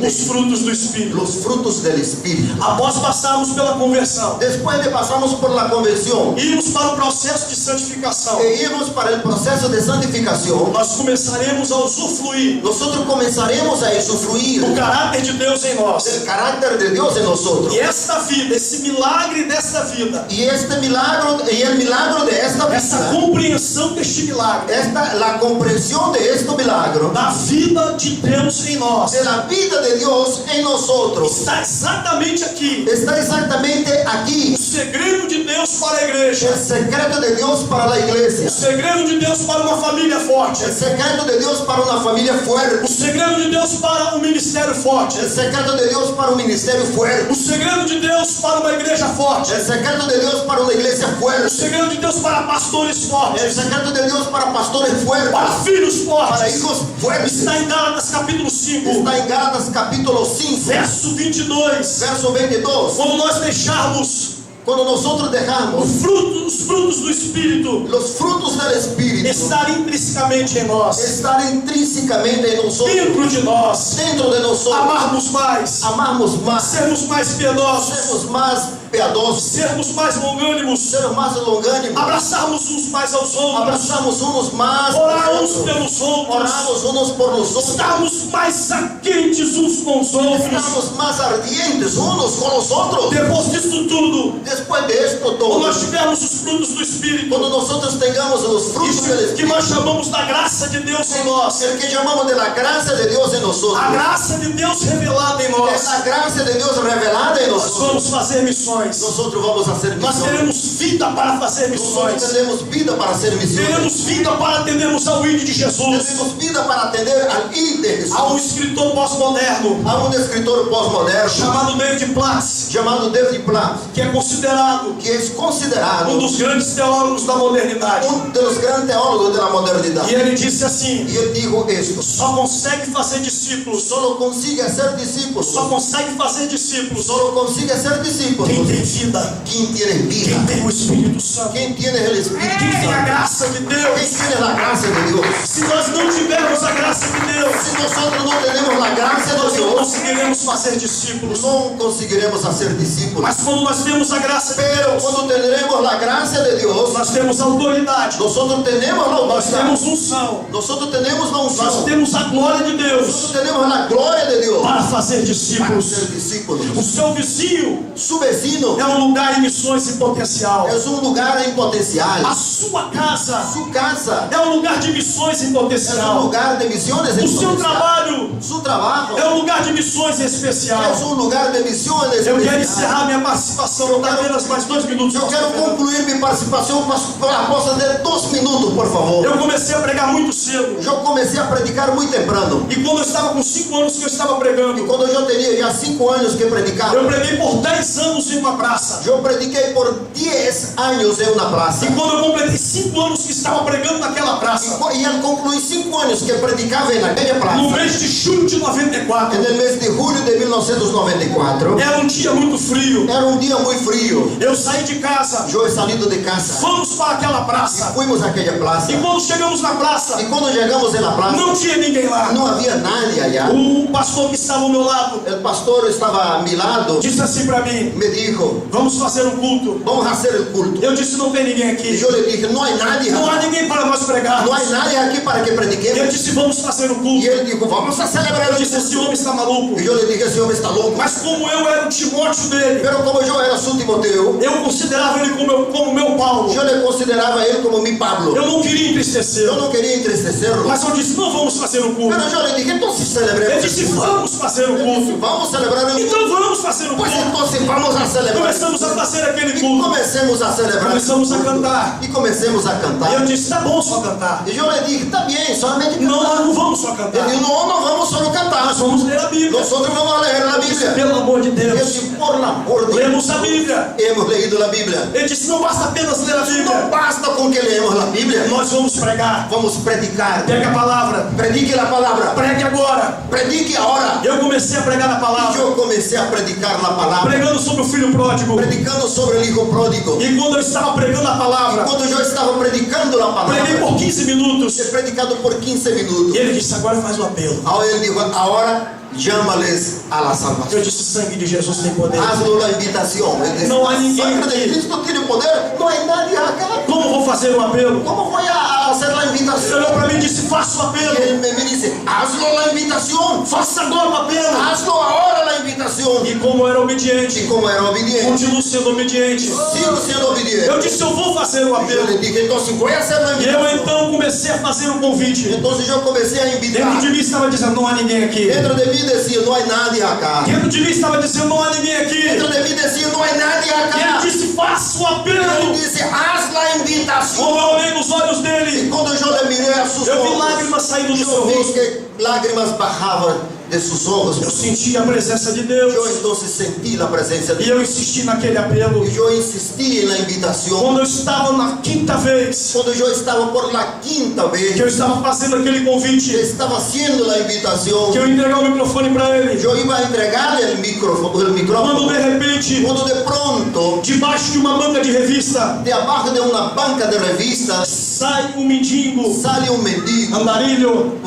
os frutos do Espírito. los frutos del Espíritu. Após passarmos pela conversão, Después de pasarmos por la conversión irmos para o processo de santificação, e irmos para el proceso de santificación, nós começaremos a usufruir nosotros comenzaremos a usufruir do caráter de Deus em nós. del carácter de Dios en nosotros. E esta vida, esse milagre desta vida, Y este milagro y el milagro de esta essa vida, compreensão deste milagre, la comprensión de este milagro, da vida de Deus em nós, de la vida de Dios en nosotros, está exatamente aqui. está exactamente O aquí. segredo de Deus para a igreja, El secreto de Dios para la o iglesia, segredo de Deus para uma família forte, el secreto de Dios para una familia o fuerte, segredo de Deus para um ministério forte, el secreto de Dios para un ministerio fuerte, o segredo de Deus para uma igreja forte, el secreto de Dios para una iglesia o fuerte, segredo de Deus para pastores el fortes, secreto de Dios para pastores fuertes, para filhos para fortes. hijos fuertes. Está em Gálatas capítulo 5, Está en Gálatas capítulo 5, verso 22. verso 22. Quando nós deixarmos Cuando nosotros dejamos os frutos do Espírito los frutos del Espíritu estar intrinsecamente em nós, estar intrínsecamente en nosotros, dentro de nós, dentro de nosotros, amarmos mais, amarmos más, sermos mais piedosos, sermos más piadosos, sermos mais longânimos, sermos más longânimos, abraçarmos uns mais aos outros, abrazamos unos más, orar uns pelos outros, oramos unos por los otros, estarmos mais quentes uns com os outros. estamos más ardientes unos con los otros. Depois disso tudo, Después de esto quando todo, nós tivermos os frutos do Espírito, cuando nosotros tengamos los frutos del isso que Espíritu, nós chamamos da graça de Deus em nós, el que llamamos de la gracia de Dios en nosotros, a graça de Deus revelada em es nós, la gracia de Dios revelada en nós nosotros. vamos fazer missões. Nosotros vamos a hacer Nós misiones. teremos vida para fazer Nosotros missões. tenemos vida para hacer misiones. Teremos vida para atendermos ao ID de Jesus. Tenemos vida para atender al ID de Jesús. Há um escritor pós-moderno A un escritor postmoderno chamado David Platt, llamado David Platt, que é considerado que es considerado um dos grandes teólogos da modernidade. uno de los grandes teólogos de la modernidad. E ele disse assim: Y él dijo esto: só consegue fazer discípulos, solo consigue hacer discípulos, só consegue fazer discípulos solo consigue hacer discípulos quem tem vida, quien tiene vida, quem tem o Espírito Santo, quien tiene el Espíritu quem tem a Santo, graça de quien Deus. tiene la gracia de Dios. Se nós não tivermos a graça de Deus, Si nosotros no tenemos la gracia nós de não Dios, conseguiremos fazer discípulos. no conseguiremos hacer discípulos. Mas quando nós temos a graça de Pero Deus, cuando tendremos la gracia de Dios, nós temos autoridade, nosotros tenemos la nós autoridad, temos unção, nosotros tenemos la nós unción, temos a glória de Deus nosotros tenemos la gloria de Dios para fazer para discípulos. ser discípulos. O seu vizinho Su vecino é um lugar em missões em potencial. es un lugar en potencial. A sua casa Su casa é um lugar de missões em es un potencial. lugar de misiones O en seu potencial. trabalho Su trabajo é um lugar de missões em especial. es un lugar de misiones Eu quero quero encerrar minha participação, dá apenas mais 2 minutos. Eu quero concluir minha participação, posso ter 2 minutos, por favor. Eu comecei a pregar muito cedo. Eu comecei a predicar muito temprano. E quando eu estava com 5 anos que eu estava pregando, E quando eu tinha já 5 anos que predicava, eu preguei por 10 anos em uma praça. eu prediquei por 10 anos em uma praça. E quando eu completei 5 anos que estava pregando naquela praça, E eu concluí 5 anos que predicava naquela praça. no mês de julho de 94, No mês de julho de 1994, era um dia muito frio. era um dia muito frio. Eu saí de casa, Eu saído de casa, fomos para aquela praça. fomos àquela praça. E quando chegamos na praça, E quando chegamos na praça, não tinha ninguém lá. não havia nadie allá. O pastor que estava ao meu lado O pastor estava a meu lado, disse assim para mim: me dijo, vamos fazer um culto. vamos fazer o culto. Eu disse: não tem ninguém E aqui. eu lhe dije, não há nadie, Não há ninguém para nós não pregarmos. há nadie aqui para que Eu prediquemos. disse: vamos fazer um E culto. ele disse, vamos a celebrar Eu o disse: esse culto. homem está maluco. E eu lhe dije, esse homem está louco. Mas como eu era o Timóteo dele, Pero como eu era su Timoteo, eu considerava ele como meu Paulo. eu lhe considerava ele como mi Pablo. Eu não queria Eu entristecê-lo. não queria entristecê-lo. Mas eu disse: não vamos fazer um culto. Pero eu lhe dije, então celebremos. Ele disse: vamos fazer um Ele disse, culto. vamos celebrar o culto. Então vamos fazer um Pois culto. então vamos a celebrar. Começamos a fazer aquele E culto. comecemos a celebrar. Começamos a cantar. E comecemos a E eu cantar. disse: tá bom só cantar. E eu lhe dije, tá bem, somente cantar. Não, nós não vamos só Ele cantar. disse, não vamos só cantar. Nós vamos ler a Bíblia. Nós vamos ler a Bíblia. Pelo amor de Eu Deus. disse, por amor de Lemos a Bíblia. Hemos leído a Bíblia. Ele disse: não basta apenas ler a Não Bíblia. basta com que leemos a Bíblia. Nós vamos pregar. Vamos predicar. Pega a palavra. Predique a palavra. Pregue agora. Predique agora. Eu comecei a pregar a E palavra. eu comecei a predicar a palavra. Pregando sobre o filho pródigo. Predicando sobre o hijo pródigo. E quando eu estava pregando a palavra, Quando eu estava predicando a preguei palavra, por 15 minutos. tinha predicado por 15 minutos. E ele disse: agora faz o apelo. Aí ele disse, agora chama-les a la salvação. Eu disse: sangue de Jesus tem poder. Hazlo a invitação. Ele disse, Não há ninguém sangre de aqui. Cristo tem poder. Não há nadie acá. Como vou fazer o apelo? Como vou a fazer a Ele invitação? olhou para mim e disse: faça o E apelo. ele me disse, hazlo a invitação. Faça agora o apelo. Hazlo agora a invitação. E como eu era obediente, E como era obediente, continuo sendo obediente. sigo sendo obediente. Eu disse: eu vou fazer o Eu apelo. lhe dije, então vou fazer a E eu invitação. então comecei a fazer um convite. Então eu comecei a Dentro invitar. de mim estava dizendo: não há ninguém aqui. Dentro de mim dizia, não há nadie acá. Dentro de mim estava dizendo: não há ninguém aqui. Dentro de mim dizia, não há nadie E ele acá. disse: faça o Ele apelo. disse, haz a invitação. Como eu olhei nos olhos E dele, quando eu lhe mirei a seus eu vi olhos, lágrimas saindo do seu eu vi rosto. que lágrimas bajavam de seus olhos. Eu senti a presença de Deus. Eu então senti a presença de E eu insisti naquele apelo. Deus. Eu insisti na invitação. Quando eu estava na quinta vez Quando eu estava por la quinta vez, que eu estava fazendo aquele eu convite, estava haciendo a invitação. que eu entreguei o microfone para ele, Eu iba a entregar o quando micrófono. de repente, Quando de pronto, debaixo de uma banca de revista, de abaixo de uma banca de revistas, sai um mendigo, sale um mendigo, andarilho,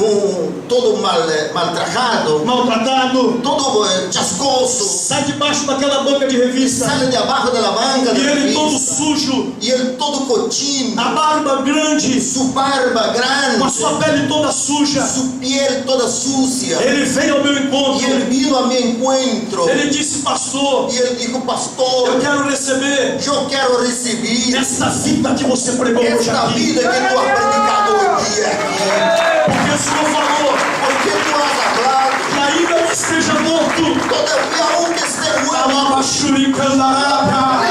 todo maltrajado, maltratado, todo chascoso, sai debaixo daquela banca de revista, sale de abaixo da banca de e ele todo revista, sujo, e ele todo cochino, a barba grande, sua barba grande, com a sua pele toda suja. sua pele toda sucia. Ele veio ao meu E encontro. ele vino a meu encontro. Ele disse: pastor, E ele disse, eu pastor, quero receber eu quero receber essa vida que você pregou hoje esta aqui. vida que tu has predicado hoje dia aqui. Porque o Senhor falou Porque tu has hablado, que ainda que esteja morto, todavía aunque esté muerto, Alabashurikandarabra,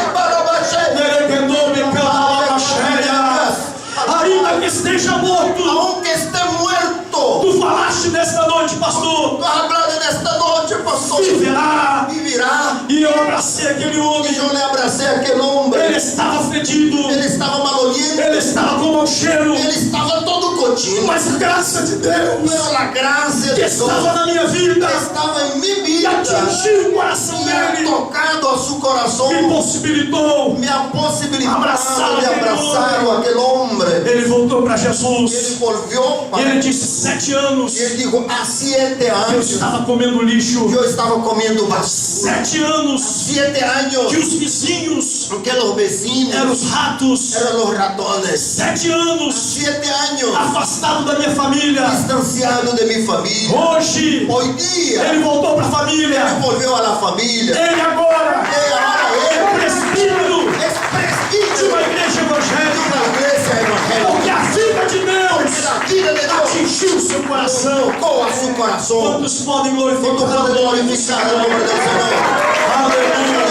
ainda que esteja morto, aunque esté muerto, tu falaste nesta noite, pastor, tu has hablado nesta noche, pastor, viverá. vivirá. E eu abracei aquele E homem. eu lhe abracei aquele homem. Ele estava fedido, Ele estava maloliento, ele estava com mau cheiro, ele estava todo cochino. mas a graça de Deus Pero a graça que de Deus estava na minha vida estava em minha e vida atingiu o coração e ha dele, tocado a seu coração, me possibilitou. me ha possibilitado Abraçar de aquele abraçar homem. aquele homem. Ele voltou para Ele Jesus. voltou E para ele disse: 7 anos e ele disse, há 7 eu anos estava comendo lixo. eu estava comendo basura. 7 anos 7 anos que os vizinhos porque os vecinos eram os ratos. eram os ratones. 7 anos 7 anos afastado da minha família. distanciado de minha família. Hoje Hoy dia ele voltou para a ele família. volveu à família. Ele agora E agora é ele presbítero é de presbítero uma igreja da evangélica. igreja evangélica. Porque a vida de Deus A vida de Deus atingiu o seu coração. tocou a seu coração. Quantos podem Quanto glorificar? pode glorificar o nome do Senhor? Aleluia.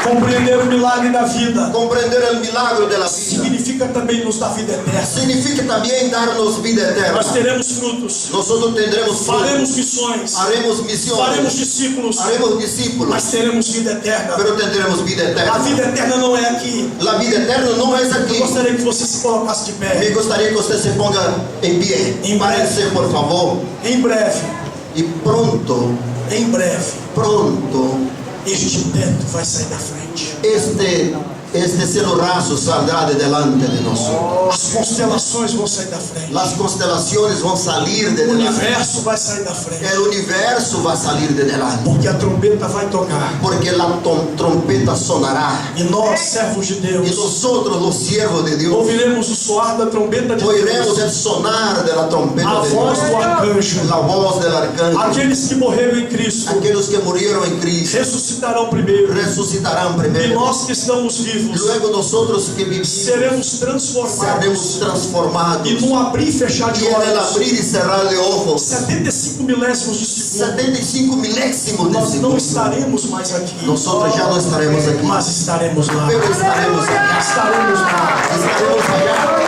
Compreender o milagre da vida comprender el milagro de la vida, significa também nos dar vida eterna. significa también darnos vida eterna. Nós teremos frutos, Nosotros tendremos faremos frutos, missões, haremos faremos misiones, discípulos, haremos discípulos, mas teremos vida eterna. pero tendremos vida A eterna. vida eterna não é aqui. La vida eterna no es Eu aquí. gostaria que você se colocasse de Me pé. gustaría que usted se ponga en pie. En Párese, por favor. Em breve, Y pronto, em breve, pronto, este teto vai sair da frente. este cielo raso saldrá de delante de nosotros. As constelações vão sair da frente. Las constelaciones van a salir de O delante. universo vai sair da frente. El universo va a salir de delante. Porque a trombeta vai tocar. Porque la trompeta sonará. E nós, servos de Y Deus, nosotros, los siervos de Dios, ouviremos o soar da trombeta de oiremos Deus, el sonar de la a trompeta de voz Dios. do arcanjo. La voz del arcángel. Aqueles que morreram em Cristo Aquellos que murieron en Cristo ressuscitarão primeiro. resucitarán E primero. nós que estamos vivos Luego nosotros que vivimos seremos seremos transformados. transformados. E num abrir e fechar de Y en el olhos, abrir y cerrar de ojos, 75 milésimos de segundo, 75 milésimos de nós não segundo, estaremos mais aqui, nosotros ya no estaremos aquí, mas estaremos lá. pero estaremos allá. Estaremos lá. Estaremos allá.